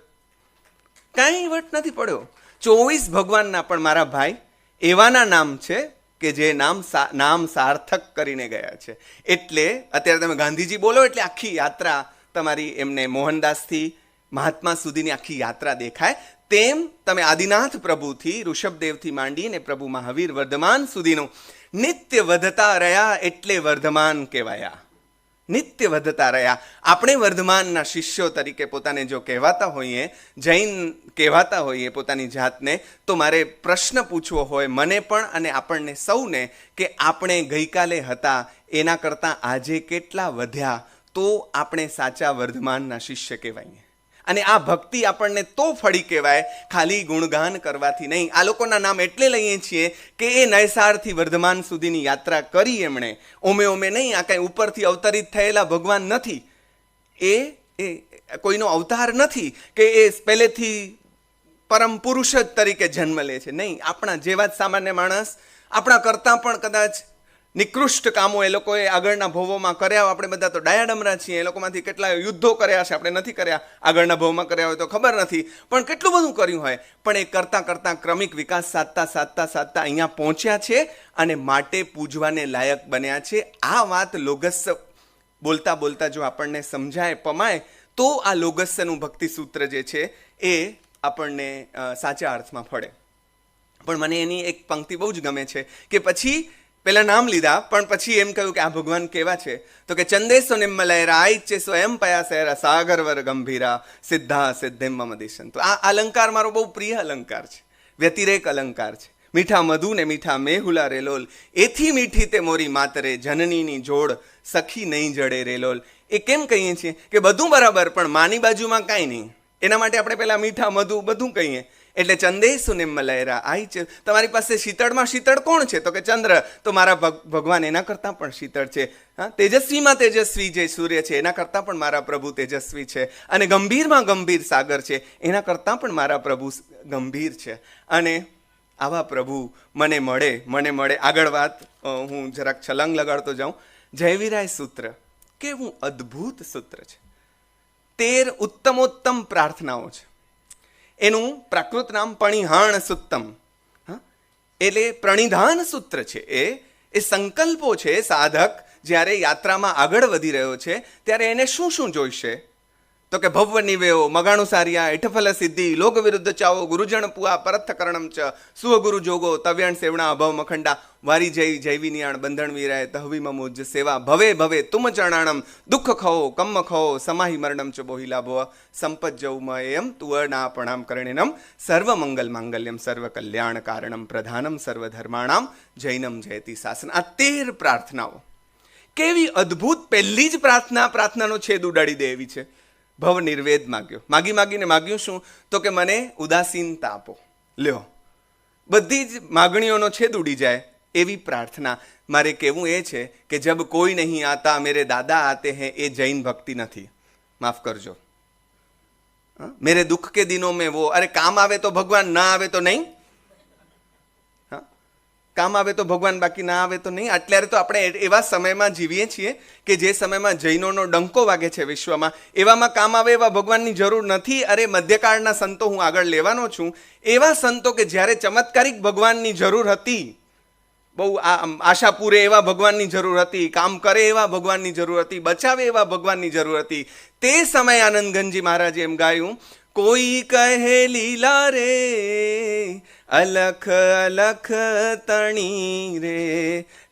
કાંઈ વટ નથી પડ્યો. 24 ભગવાનના પણ મારા ભાઈ એવાના નામ છે કે જે નામ સાર્થક કરીને ગયા છે. એટલે અત્યારે તમે ગાંધીજી બોલો એટલે આખી યાત્રા તમારી એમને મોહનદાસથી મહાત્મા સુધીની આખી યાત્રા દેખાય. તેમ તમે આદિનાથ પ્રભુથી, ઋષભદેવથી માંડીને પ્રભુ મહાવીર વર્ધમાન સુધીનું નિત્ય વધતા રહ્યા એટલે વર્ધમાન કહેવાયા. નિત્ય વધતા રહ્યા. આપણે વર્ધમાનના શિષ્યો તરીકે પોતાને જો કહેવાતા હોઈએ, જૈન કહેવાતા હોઈએ પોતાની જાતને, તો મારે પ્રશ્ન પૂછવો હોય મને પણ અને આપણને સૌને કે આપણે ગઈકાલે હતા એના કરતાં આજે કેટલા વધ્યા, તો આપણે સાચા વર્ધમાનના શિષ્ય કહેવાઈએ. અને આ ભક્તિ આપણને તો ફળી કહેવાય, ખાલી ગુણગાન કરવાથી નહીં. આ લોકોના નામ એટલે લઈએ છીએ કે એ નયસારથી વર્ધમાન સુધીની યાત્રા કરી એમણે. ઓમે નહીં, આ કાંઈ ઉપરથી અવતરિત થયેલા ભગવાન નથી. એ કોઈનો અવતાર નથી કે એ પહેલેથી પરમ પુરુષ જ તરીકે જન્મ લે છે. નહીં, આપણા જેવા જ સામાન્ય માણસ, આપણા કરતાં પણ કદાચ નિકૃષ્ટ કામો એ લોકોએ આગળના ભવોમાં કર્યા. આપણે બધા તો ડાયાડમરા છીએ. એ લોકોમાંથી કેટલા યુદ્ધો કર્યા છે, આપણે નથી કર્યા. આગળના ભવમાં કર્યા હોય તો ખબર નથી, પણ કેટલું બધું કર્યું હોય. પણ એ કરતાં ક્રમિક વિકાસ સાધતા અહીંયા પહોંચ્યા છે અને માટે પૂજવાને લાયક બન્યા છે. આ વાત લોગસ્સ બોલતા જો આપણને સમજાય, પમાય, તો આ લોગસ્સનું ભક્તિ સૂત્ર જે છે એ આપણને સાચા અર્થમાં ફળે. પણ મને એની એક પંક્તિ બહુ જ ગમે છે કે પછી પેલા નામ લીધા પણ પછી એમ કહ્યું કે આ ભગવાન કેવા છે, તો કે ચંદેસો નિમ્મલયરા આઈચ્છે સ્વયં પયાસેરા સાગરવર ગંભીરા સિદ્ધા સિદ્ધિમ મમ દિશન. તો આ અલંકાર મારો બહુ પ્રિય અલંકાર છે, વ્યતિરેક અલંકાર છે. મીઠા મધુ ને મીઠા મેહુલા રેલોલ, એથી મીઠી તે મોરી માતરે જનનીની જોડ સખી નહીં જડે રેલોલ. એ કેમ કહીએ છીએ કે બધું બરાબર પણ માની બાજુમાં કાંઈ નહીં, એના માટે આપણે પેલા મીઠા મધુ બધું કહીએ. એટલે ચંદેસુ નિમ્મલયરા આઈ છે. તમારી પાસે શીતળમાં શીતળ કોણ છે? તો કે ચંદ્ર. તો મારા ભગવાન એના કરતાં પણ શીતળ છે. તેજસ્વીમાં તેજસ્વી જે સૂર્ય છે એના કરતાં પણ મારા પ્રભુ તેજસ્વી છે. અને ગંભીરમાં ગંભીર સાગર છે એના કરતાં પણ મારા પ્રભુ ગંભીર છે. અને આવા પ્રભુ મને મળે. આગળ વાત હું જરાક છલાંગ લગાડતો જાઉં. જયવીરાય સૂત્ર કેવું અદ્ભુત સૂત્ર છે. 13 ઉત્તમોત્તમ પ્રાર્થનાઓ છે. એનું પ્રાકૃત નામ પણિહાણ સૂત્તમ. એટલે પ્રણિધાન સૂત્ર છે. એ સંકલ્પો છે. સાધક જ્યારે યાત્રામાં આગળ વધી રહ્યો છે ત્યારે એને શું શું જોઈશે? તો કે ભવ્ય નિવેયો, મગાણું સારિયા, એઠફલ સિદ્ધિ, લોક વિરુદ્ધ ચાવો, ગુરુજન પુઆ, પરથ કરણમ ચ, સુહગુરુ જોગો, તવ્યાણ સેવણા, અભવ મખંડા, વારી જય જૈવી નિયાણ, બંધણ વીરાય, તહવી મમોજ સેવા, ભવે ભવે તુમ ચરણાણમ, દુઃખ ખો કમ્મ ખો, સમાહી મરણમ ચ બોહિલા ભવ, સંપત જૌમયમ તુવર્ણા પ્રણામ કરણેનમ, સર્વ મંગલ માંગલ્યમ સર્વ કલ્યાણ કારણમ, પ્રધાનમ સર્વ ધર્માણામ, જૈનમ જયતિ શાસન. આ 13 પ્રાર્થનાઓ કેવી અદ્ભુત! પહેલી જ પ્રાર્થનાનો છેદ ઉડાડી દે એવી છે. ભવ નિર્વેદ માગ્યો, માગીને માગ્યું શું? તો કે મને ઉદાસીનતા આપો. લ્યો, બધી જ માગણીઓનો છેદ ઉડી જાય એવી પ્રાર્થના. મારે કહેવું એ છે કે જબ કોઈ નહીં આતા મેરે દાદા આતે હૈ, એ જૈન ભક્તિ નથી. માફ કરજો. મેરે દુઃખ કે દિનો મેં વો, અરે કામ આવે તો ભગવાન, ના આવે તો નહીં. કામ આવે તો ભગવાન, બાકી ના આવે તો નહીં. અત્યારે તો આપણે એવા સમયમાં જીવીએ છીએ કે જે સમયમાં જૈનોનો ડંકો વાગે છે વિશ્વમાં. એવામાં કામ આવે એવા ભગવાનની જરૂર નથી. અરે મધ્યકાળના સંતો હું આગળ લેવાનો છું. એવા સંતો કે જ્યારે ચમત્કારિક ભગવાનની જરૂર હતી, બહુ આશા પૂરે એવા ભગવાનની જરૂર હતી, કામ કરે એવા ભગવાનની જરૂર હતી, બચાવે એવા ભગવાનની જરૂર હતી. તે સમયે આનંદગંજી મહારાજે એમ ગાયું, કોઈ કહે લીલા રે અલખ અલખ તણી રે,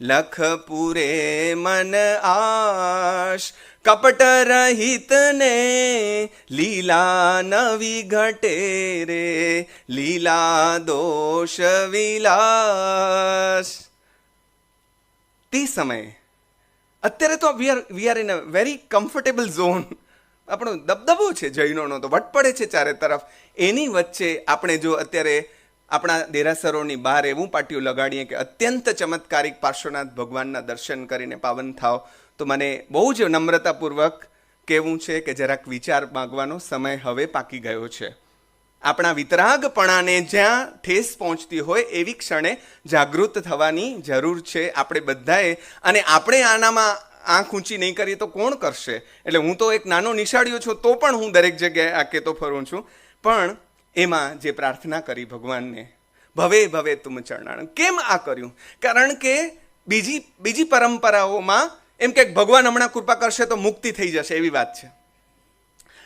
લખ પૂરે મન આશ, કપટ રહિત ને લીલા નવી ઘટે રે, લીલા દોષ વિલાસ. તે સમયે, અત્યારે તો we are in a very comfortable zone. આપણો દબદબો છે જૈનોનો, તો વટ પડે છે ચારે તરફ. એની વચ્ચે આપણે જો અત્યારે આપણા દેરાસરોની બહાર એવું પાટિયું લગાડીએ કે અત્યંત ચમત્કારિક પાર્શ્વનાથ ભગવાનના દર્શન કરીને પાવન થાવ, તો મને બહુ જ નમ્રતાપૂર્વક કહેવું છે કે જરાક વિચાર માગવાનો સમય હવે પાકી ગયો છે. આપણા વિતરાગપણાને જ્યાં ઠેસ પહોંચતી હોય એવી ક્ષણે જાગૃત થવાની જરૂર છે આપણે બધાએ. અને આપણે આનામાં આંખ ઊંચી નહીં કરીએ તો કોણ કરશે? એટલે હું તો એક નાનો નિશાળ્યો છું, તો પણ હું દરેક જગ્યાએ આ કહેતો ફરું છું. પણ એમાં જે પ્રાર્થના કરી ભગવાનને, ભવે ભવે તુમ ચરણાણ. કેમ આ કર્યું? કારણ કે બીજી પરંપરાઓમાં એમ કે ભગવાન હમણાં કૃપા કરશે તો મુક્તિ થઈ જશે એવી વાત છે.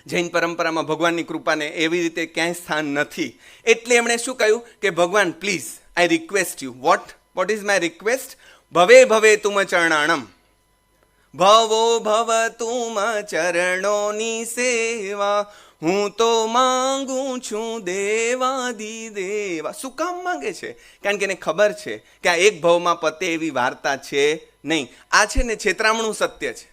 જૈન પરંપરામાં ભગવાનની કૃપાને એવી રીતે ક્યાંય સ્થાન નથી. એટલે એમણે શું કહ્યું કે ભગવાન please, I request you. What is my request? ભવે ભવે તુમ ચરણાણમ, ભવો ભવ તુમ ચરણોની સેવા, હું તો માંગુ છું દેવાદી દેવા. શું કામ માંગે છે? કારણ કે એને ખબર છે કે આ એક ભવમાં પતે એવી વાર્તા છે નહીં. આ છે ને છેતરામણું સત્ય છે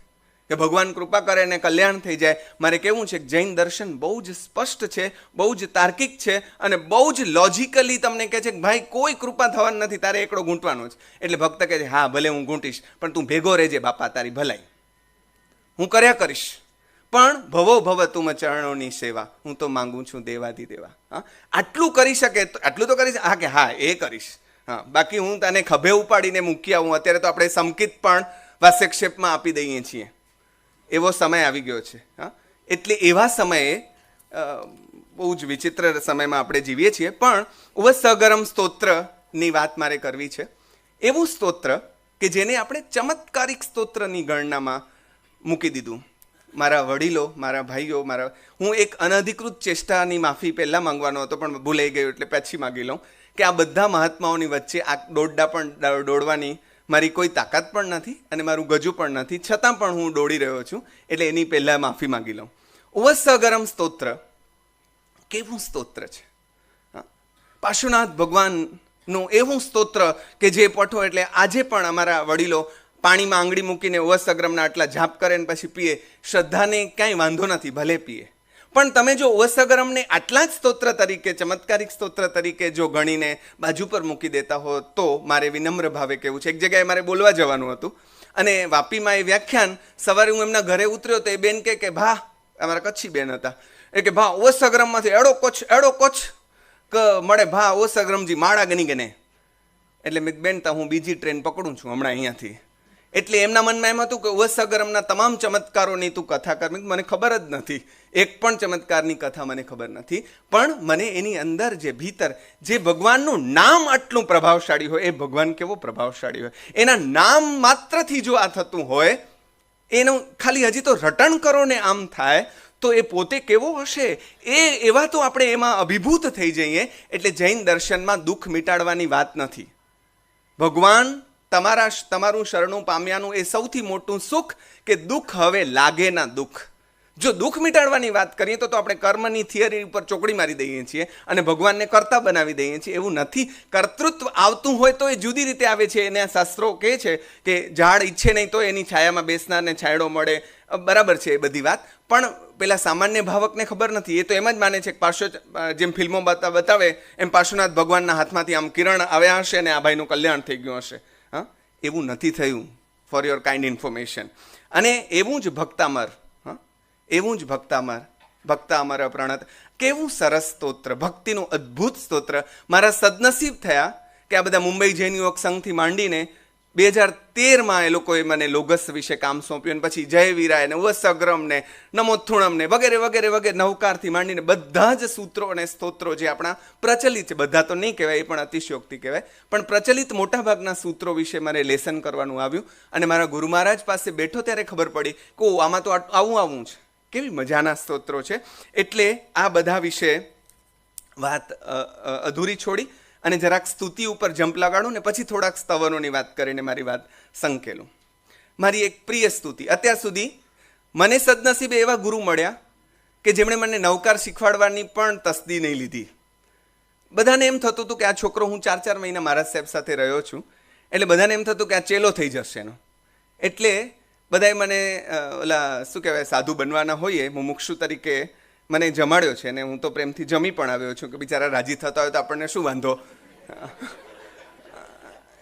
કે ભગવાન કૃપા કરે ને કલ્યાણ થઈ જાય. મારે કહેવું છે કે જૈન દર્શન બહુ જ સ્પષ્ટ છે, બહુ જ તાર્કિક છે અને બહુ જ લોજિકલી તમને કહે છે કે ભાઈ કોઈ કૃપા થવાની નથી, તારે એકડો ગૂંટવાનો જ. એટલે ભક્ત કહે છે હા ભલે હું ગૂંટીશ, પણ તું ભેગો રહેજે બાપા, તારી ભલાઈ હું કર્યા કરીશ. પણ ભવો ભવ તુમ ચરણોની સેવા, હું તો માંગુ છું દેવાદી દેવા. હા, આટલું કરી શકે, આટલું તો કરીશ. હા કે હા એ કરીશ. હા, બાકી હું તને ખભે ઉપાડીને મૂકી આવું. અત્યારે તો આપણે સંકિત પણ વાસ્યક્ષેપમાં આપી દઈએ છીએ. એવો સમય આવી ગયો છે. હા, એટલે એવા સમયે બહુ જ વિચિત્ર સમયમાં આપણે જીવીએ છીએ. પણ ઉવસગરમ સ્તોત્રની વાત મારે કરવી છે. એવું સ્તોત્ર કે જેને આપણે ચમત્કારિક સ્તોત્રની ગણનામાં મૂકી દીધું. મારા વડીલો, મારા ભાઈઓ, હું એક અનધિકૃત ચેષ્ટાની માફી પહેલાં માંગવાનો હતો પણ ભૂલાઈ ગયો એટલે પછી માગી લઉં કે આ બધા મહાત્માઓની વચ્ચે આ દોડડા પણ દોડવાની મારી કોઈ તાકાત પણ નથી અને મારું ગજુ પણ નથી, છતાં પણ હું દોડી રહ્યો છું. એટલે એની પહેલાં માફી માગી લઉં. ઉવસગરમ સ્તોત્ર કેવું સ્તોત્ર છે? પાર્શ્વનાથ ભગવાનનું એવું સ્તોત્ર કે જે પઠો એટલે આજે પણ અમારા વડીલો પાણીમાં આંગળી મૂકીને ઉવસગ્રમના આટલા જાપ કરે ને પછી પીએ. શ્રદ્ધાને કાંઈ વાંધો નથી, ભલે પીએ. પણ તમે જો ઉવસગ્રમને આટલા જ સ્તોત્ર તરીકે, ચમત્કારિક સ્તોત્ર તરીકે જો ગણીને બાજુ પર મૂકી દેતા હો તો મારે વિનમ્ર ભાવે કહેવું છે. એક જગ્યાએ મારે બોલવા જવાનું હતું અને વાપીમાં એ વ્યાખ્યાન સવારે હું એમના ઘરે ઉતર્યો તો એ બેન કે ભા, અમારા કચ્છી બેન હતા, એ કે ભા ઉવસગ્રમમાંથી એડો કોચ મળે ભા ઉવસગ્રમજી માળા ગની ગને. એટલે મેં બેન તા હું બીજી ટ્રેન પકડું છું હમણાં અહીંયાથી. એટલે એમના મનમાં એમ હતું કે ઉવસગરમના તમામ ચમત્કારોની તું કથા કર. મને ખબર જ નથી, એક પણ ચમત્કારની કથા મને ખબર નથી, પણ મને એની અંદર જે ભીતર જે ભગવાનનું નામ આટલું પ્રભાવશાળી હોય, એ ભગવાન કેવો પ્રભાવશાળી હોય, એના નામ માત્રથી જો આ થતું હોય, એનું ખાલી હજી તો રટણ કરો ને આમ થાય, તો એ પોતે કેવો હશે, એવા તો આપણે એમાં અભિભૂત થઈ જઈએ. એટલે જૈન દર્શનમાં દુઃખ મિટાડવાની વાત નથી. ભગવાન તમારું શરણું પામ્યાનું એ સૌથી મોટું સુખ કે દુઃખ હવે લાગે ના દુઃખ. જો દુઃખ મિટાડવાની વાત કરીએ તો આપણે કર્મની થિયરી ઉપર ચોકડી મારી દઈએ છીએ અને ભગવાનને કર્તા બનાવી દઈએ છીએ. એવું નથી. કર્તૃત્વ આવતું હોય તો એ જુદી રીતે આવે છે. એના શાસ્ત્રો કહે છે કે ઝાડ ઈચ્છે નહીં તો એની છાયામાં બેસનારને છાંયડો મળે. બરાબર છે એ બધી વાત, પણ પેલા સામાન્ય ભાવકને ખબર નથી. એ તો એમ જ માને છે કે જેમ ફિલ્મો બતાવે એમ પાર્શ્વનાથ ભગવાનના હાથમાંથી આમ કિરણ આવ્યા હશે અને આ ભાઈનું કલ્યાણ થઈ ગયું હશે. એવું નથી થયું, ફોર યોર કાઇન્ડ ઇન્ફોર્મેશન. અને એવું જ ભક્તામર, એવું જ ભક્તામર, ભક્તામર અપ્રણત, કેવું સરસ સ્તોત્ર, ભક્તિનું અદ્ભુત સ્તોત્ર. મારા સદનસીબ થયા કે આ બધા મુંબઈ જૈન યુવક સંઘથી માંડીને 2013માં એ લોકોએ મને લોગસ વિશે કામ સોંપ્યું, અને પછી જય વીરાય ને ઉવસગ્રમ ને નમોથુણમ ને વગેરે વગેરે વગેરે નવકારથી માંડીને બધા જ સૂત્રો અને સ્તોત્રો જે આપણા પ્રચલિત છે, બધા તો નહીં કહેવાય, એ પણ અતિશયોક્તિ કહેવાય, પણ પ્રચલિત મોટાભાગના સૂત્રો વિશે મારે લેસન કરવાનું આવ્યું. અને મારા ગુરુ મહારાજ પાસે બેઠો ત્યારે ખબર પડી કે આમાં તો આવું છે, કેવી મજાના સ્તોત્રો છે. એટલે આ બધા વિશે વાત અધૂરી છોડી અને જરાક સ્તુતિ ઉપર જંપ લગાડું ને પછી થોડાક સ્તવનોની વાત કરીને મારી વાત સંકેલું. મારી એક પ્રિય સ્તુતિ. અત્યાર સુધી મને સદનસીબે એવા ગુરુ મળ્યા કે જેમણે મને નવકાર શીખવાડવાની પણ તસ્દી નહીં લીધી. બધાને એમ થતું હતું કે આ છોકરો, હું 4 મહિના મહારાજ સાહેબ સાથે રહ્યો છું, એટલે બધાને એમ થતું કે આ ચેલો થઈ જશે એનો. એટલે બધાએ મને ઓલા શું કહેવાય, સાધુ બનવાના હોઈએ, મુમુક્ષુ તરીકે મને જમાડ્યો છે અને હું તો પ્રેમથી જમી પણ આવ્યો છું કે બિચારા રાજી થતા હોય તો આપણને શું વાંધો.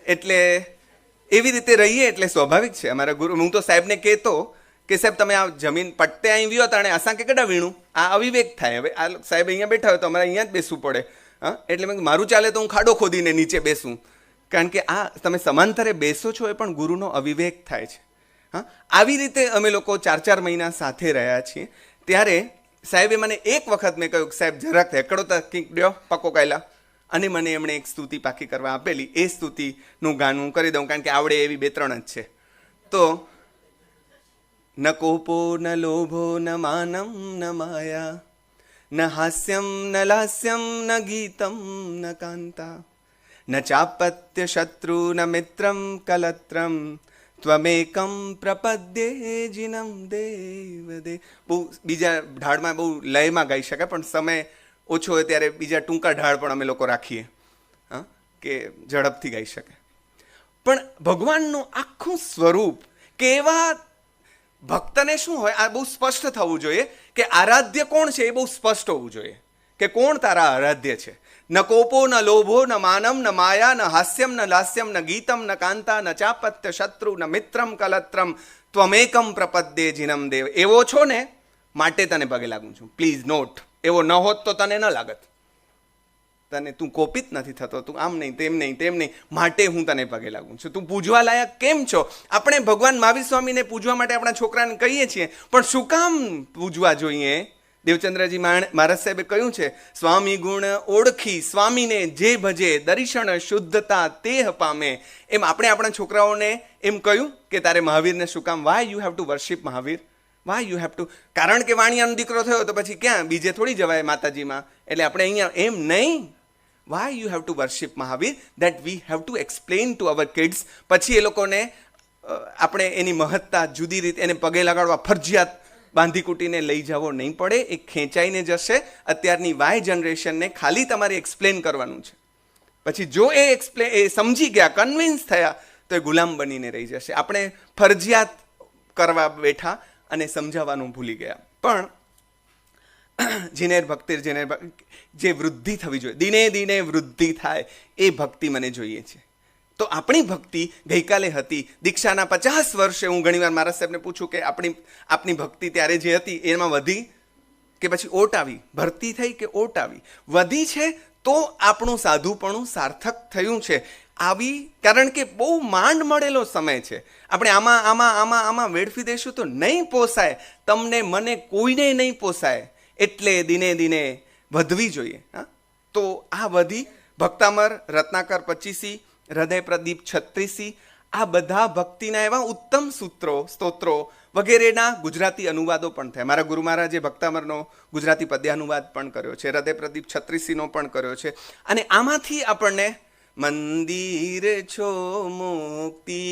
એટલે એવી રીતે રહીએ એટલે સ્વાભાવિક છે. અમારા ગુરુ, હું તો સાહેબને કહેતો કે સાહેબ તમે આ જમીન પટ્ટે અહીં વ્યો તાણે અસાં કે કડા વીણું, આ અવિવેક થાય. હવે આ સાહેબ અહીંયા બેઠા હોય તો અમારે અહીંયા જ બેસવું પડે. એટલે મેં મારું ચાલે તો હું ખાડો ખોદીને નીચે બેસું, કારણ કે આ તમે સમાંતરે બેસો છો એ પણ ગુરુનો અવિવેક થાય છે. આવી રીતે અમે લોકો 4 મહિના સાથે રહ્યા છીએ. ત્યારે સાહેબે મને એક વખત મેં કહ્યું કે સાહેબ જરાક હેકડો તો કંઈક દ્યો પક્કો કાયલા, અને મને એમણે એક સ્તુતિ પાકી કરવા આપેલી. એ સ્તુતિનું ગાન હું કરી દઉં, કારણ કે આવડે એવી 2-3 જ છે. તો ન કોપો ન લોભો ન માનમ ન માયા ન હાસ્યમ ન લાસ્યમ ન ગીતમ ન કાંતા ન ચાપત્ય શત્રુ ન મિત્રમ કલત્રમ ત્વમેકમ પ્રપદ્યે જીનમ દેવ દે. બહુ બીજા ઢાળમાં બહુ લયમાં ગાઈ શકાય, પણ સમય ઓછો હોય ત્યારે બીજા ટૂંકા ઢાળ પણ અમે લોકો રાખીએ કે ઝડપથી ગાઈ શકે. પણ ભગવાનનું આખું સ્વરૂપ કેવા ભક્તને શું હોય, આ બહુ સ્પષ્ટ થવું જોઈએ કે આરાધ્ય કોણ છે એ બહુ સ્પષ્ટ હોવું જોઈએ કે કોણ તારા આરાધ્ય છે. ન કોપો ન લોભો ન માનમ ન માયા ન હાસ્યમ ન લાસ્યમ ન ગીતમ ન કાંતા ન ચાપત્ય શત્રુ ન મિત્રમ કલત્રમ ત્વમેકમ પ્રપદ્યે જીનમ દેવ. એવો છો ને માટે તને પગે લાગું છું. Please note. એવો ન હોત તો તને ન લાગત. તને તું કોપિત નથી થતો, તું આમ નહીં તેમ નહીં તેમ નહીં, માટે હું તને પગે લાગું છું. તું પૂજવા લાયક કેમ છો? આપણે ભગવાન મહાવીર સ્વામીને પૂજવા માટે આપણા છોકરાને કહીએ છીએ, પણ શું કામ પૂજવા જોઈએ? દેવચંદ્રજી મહારાજ સાહેબે કહ્યું છે, સ્વામી ગુણ ઓળખી સ્વામીને જે ભજે દર્શન શુદ્ધતા તેહ પામે. એમ આપણે આપણા છોકરાઓને એમ કહ્યું કે તારે મહાવીરને શું કામ? Why you have to worship Mahavir? Why you have to? કારણ કે વાણિયાનો દીકરો થયો તો પછી ક્યાં બીજે થોડી જવાય માતાજીમાં, એટલે આપણે અહીંયા એમ નહીં. Why you have to worship Mahavir? That we have to explain to our kids. પછી એ લોકોને આપણે એની મહત્તા જુદી રીતે એને પગે લગાડવા ફરજિયાત બાંધી કૂટીને લઈ જવો નહીં પડે. એ ખેંચાઈને જશે. અત્યારની વાય જનરેશનને ખાલી તમારે એક્સપ્લેન કરવાનું છે. પછી જો એ સમજી ગયા, કન્વિન્સ થયા, તો એ ગુલામ બનીને રહી જશે. આપણે ફરજિયાત કરવા બેઠા અને સમજાવવાનું ભૂલી ગયા. પણ જીનેર ભક્તિ જે વૃદ્ધિ થવી જોઈએ, દિને દિને વૃદ્ધિ થાય, એ ભક્તિ મને જોઈએ છે. તો આપણી ભક્તિ ગઈકાલે હતી. દીક્ષાના 50 વર્ષે હું ઘણીવાર મહારાજ સાહેબને પૂછું કે આપની ભક્તિ ત્યારે જે હતી એમાં વધી કે પછી ઓટ આવી? ભરતી થઈ કે ઓટ આવી? વધી છે તો આપણું સાધુપણું સાર્થક થયું છે. આવી કારણ કે બહુ માંડ મળેલો સમય છે. આપણે આમાં આમાં આમાં આમાં વેડફી દઈશું તો નહીં પોસાય, તમને મને કોઈને નહીં પોસાય. એટલે દિને દિને વધવી જોઈએ. હા, તો આ વધી ભક્તામર, રત્નાકર 25, હૃદય પ્રદીપ 36, આ બધા ભક્તિના એવા ઉત્તમ સૂત્રો, સ્તોત્રો વગેરેના ગુજરાતી અનુવાદો પણ થયા. મારા ગુરુ મહારાજે ભક્તામરનો ગુજરાતી પદ્યાનુવાદ પણ કર્યો છે, હૃદય પ્રદીપ 36નો પણ કર્યો છે. અને આમાંથી આપણને મંદિર છો મુક્તિ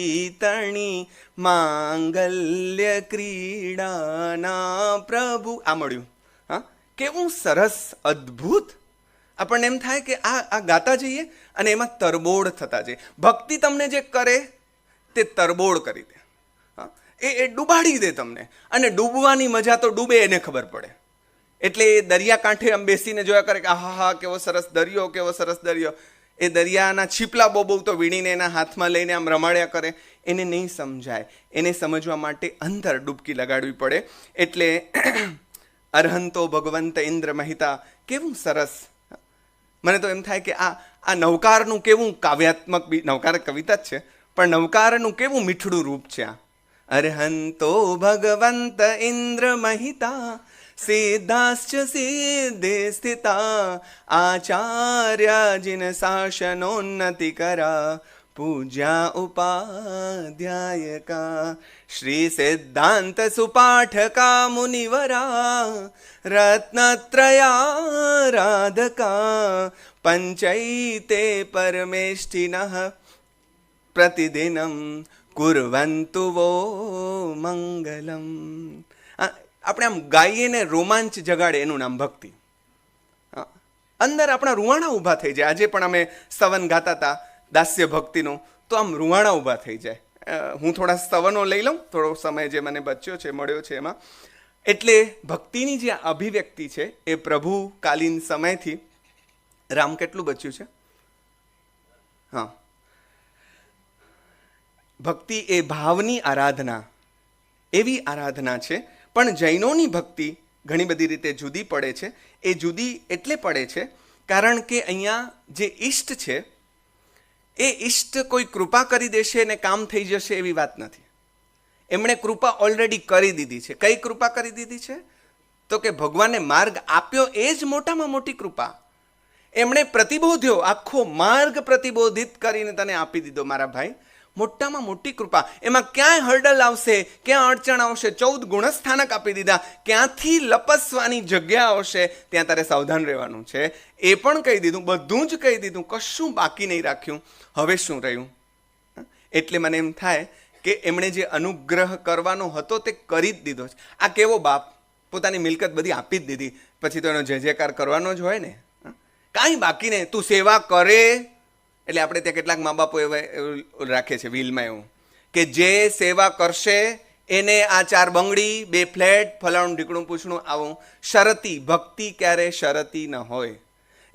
તણી માંગલ્ય ક્રીડાના પ્રભુ આ મળ્યું. હા, કેવું સરસ અદ્ભુત. આપણને એમ થાય કે આ ગાતા જઈએ અને એમાં તરબોળ થતા જઈએ. ભક્તિ તમને જે કરે તે તરબોળ કરી દે. હા, એ ડૂબાડી દે તમને. અને ડૂબવાની મજા તો ડૂબે એને ખબર પડે. એટલે એ દરિયાકાંઠે આમ બેસીને જોયા કરે કે આહા હા કેવો સરસ દરિયો, કેવો સરસ દરિયો. એ દરિયાના છીપલા બહુ તો વીણીને એના હાથમાં લઈને આમ રમાડ્યા કરે. એને નહીં સમજાય. એને સમજવા માટે અંદર ડૂબકી લગાડવી પડે. એટલે અરહંતો ભગવંત ઇન્દ્ર મહિતા, કેવું સરસ. મને તો એમ થાય કે આ નવકારનું કેવું કાવ્યાત્મક, નવકાર કવિતા જ છે, પણ નવકારનું કેવું મીઠડું રૂપ છે આ. અરહંતો ભગવંત ઇન્દ્ર મહિતા સિદ્ધાશ્ચ સિદ્ધે સ્થિતા આચાર્ય જિન શાસનોન્નતિ કરા પૂજ્યા ઉપાધ્યાયકા શ્રી સિદ્ધાંત સુપાઠકા મુનિવરા રત્નત્રયારાધકા પંચૈતે પરમેષ્ઠિનઃ પ્રતિદિનમ કુર્વન્તુ વો મંગલમ. આપણે આમ ગાઈએ ને રોમાંચ જગાડે એનું નામ ભક્તિ. અંદર આપણા રૂવાણા ઊભા થઈ જાય. આજે પણ અમે સ્તવન ગાતા હતા દાસ્ય ભક્તિનું, તો આમ રૂવાણા ઊભા થઈ જાય. હું થોડા સ્તવનો લઈ લઉં, થોડો સમય જે મને બચ્યો છે, મળ્યો છે એમાં. એટલે ભક્તિની જે અભિવ્યક્તિ છે એ પ્રભુ કાલીન સમયથી, રામ કેટલું બચ્યું છે? હા, ભક્તિ એ ભાવની આરાધના, એવી આરાધના છે. પણ જૈનોની ભક્તિ ઘણી બધી રીતે જુદી પડે છે. એ જુદી એટલે પડે છે કારણ કે અહીંયા જે ઈષ્ટ છે એ ઈષ્ટ કોઈ કૃપા કરી દેશે અને કામ થઈ જશે એવી વાત નથી. એમણે કૃપા ઓલરેડી કરી દીધી છે. કઈ કૃપા કરી દીધી છે? તો કે ભગવાને માર્ગ આપ્યો, એ જ મોટામાં મોટી કૃપા. એમણે પ્રતિબોધ્યો, આખો માર્ગ પ્રતિબોધિત કરીને તને આપી દીધો મારા ભાઈ, મોટામાં મોટી કૃપા. એમાં ક્યાંય હર્ડલ આવશે, ક્યાં અડચણ આવશે, 14 ગુણસ્થાનક આપી દીધા. ક્યાંથી લપસવાની જગ્યા આવશે ત્યાં તારે સાવધાન રહેવાનું છે, એ પણ કહી દીધું. બધું જ કહી દીધું, કશું બાકી નહીં રાખ્યું. હવે શું રહ્યું? એટલે મને એમ થાય કે એમણે જે અનુગ્રહ કરવાનો હતો તે કરી જ દીધો છે. આ કેવો બાપ, પોતાની મિલકત બધી આપી જ દીધી, પછી તો એનો જય જયકાર કરવાનો જ હોય ને. કાંઈ બાકી નહીં. તું સેવા કરે એટલે આપણે ત્યાં કેટલાક મા બાપો એવા રાખે છે વિલમાં એવું કે જે સેવા કરશે એને આ 4 બંગડી, 2 ફ્લેટ, ફલાણું ઢીકણું પૂછણું આવું. શરતી ભક્તિ ક્યારે શરતી ન હોય.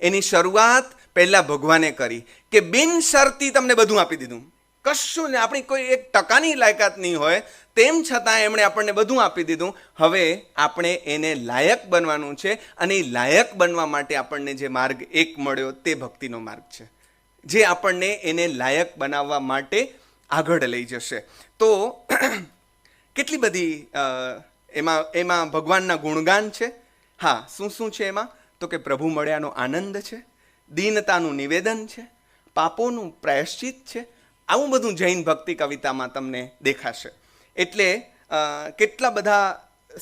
એની શરૂઆત પહેલા ભગવાને કરી કે બિન શરતી તમને બધું આપી દીધું. કશું ને આપણી કોઈ 1% લાયકાત નહીં હોય, તેમ છતાં એમણે આપણને બધું આપી દીધું. હવે આપણે એને લાયક બનવાનું છે. અને એ લાયક બનવા માટે આપણને જે માર્ગ એક મળ્યો તે ભક્તિનો માર્ગ છે, જે આપણને એને લાયક બનાવવા માટે આગળ લઈ જશે. તો કેટલી બધી એમાં ભગવાનના ગુણગાન છે. હા, શું શું છે એમાં? તો કે પ્રભુ મળ્યાનો આનંદ છે, દીનતાનું નિવેદન છે, પાપોનું પ્રાયશ્ચિત છે. આવું બધું જૈન ભક્તિ કવિતામાં તમને દેખાશે. એટલે કેટલા બધા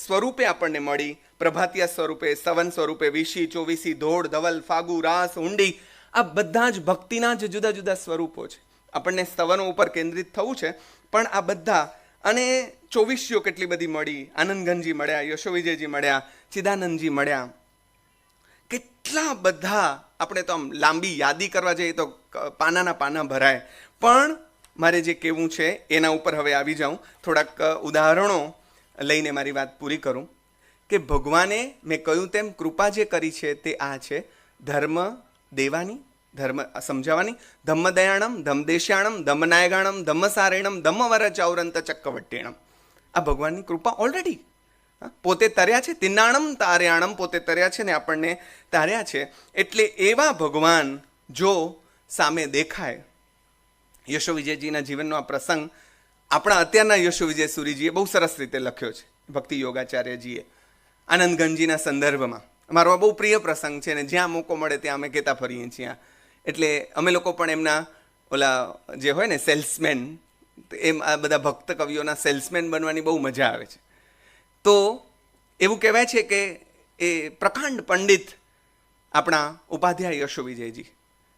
સ્વરૂપે આપણને મળી. પ્રભાતિયા સ્વરૂપે, સ્તવન સ્વરૂપે, વિશી, ચોવીસી, ધોળ, ધવલ, ફાગુ, રાસ, ઊંડી, આ બધા જ ભક્તિના જ જુદા જુદા સ્વરૂપો છે. આપણને સ્તવનો ઉપર કેન્દ્રિત થવું છે, પણ આ બધા. અને ચોવીસીઓ કેટલી બધી મળી. આનંદગંજી મળ્યા, યશોવિજયજી મળ્યા, ચિદાનંદજી મળ્યા. કેટલા બધા, આપણે તો આમ લાંબી યાદી કરવા જઈએ તો પાનાના પાના ભરાય. પણ મારે જે કહેવું છે એના ઉપર હવે આવી જાઉં. થોડાક ઉદાહરણો લઈને મારી વાત પૂરી કરું. કે ભગવાને મેં કહ્યું તેમ કૃપા જે કરી છે તે આ છે: ધર્મ દેવાની, ધર્મ સમજાવવાની, ધમ્મદયાણમ, ધમ્મદેશ્યાણમ, ધમ્મનાયગાણમ, ધમ્મસારેણમ, ધમ્મવર ચૌરંત ચક્કવટ્ટીણમ. આ ભગવાનની કૃપા ઓલરેડી. પોતે તર્યા છે, તિન્નાણમ તાર્યાણમ, પોતે તર્યા છે ને આપણને તાર્યા છે. એટલે એવા ભગવાન જો સામે દેખાય, યશો વિજયજીના જીવનનો આ પ્રસંગ આપણા અત્યારના યશો વિજય સુરીજીએ બહુ સરસ રીતે લખ્યો છે, ભક્તિ યોગાચાર્યજીએ આનંદગંજીના સંદર્ભમાં. મારો આ બહુ પ્રિય પ્રસંગ છે ને જ્યાં મોકો મળે ત્યાં અમે કહેતા ફરીએ છીએ. એટલે અમે લોકો પણ એમના ઓલા જે હોય ને સેલ્સમેન, એમ આ બધા ભક્ત કવિઓના સેલ્સમેન બનવાની બહુ મજા આવે છે. તો એવું કહેવાય છે કે એ પ્રકાંડ પંડિત આપણા ઉપાધ્યાય યશો વિજયજી,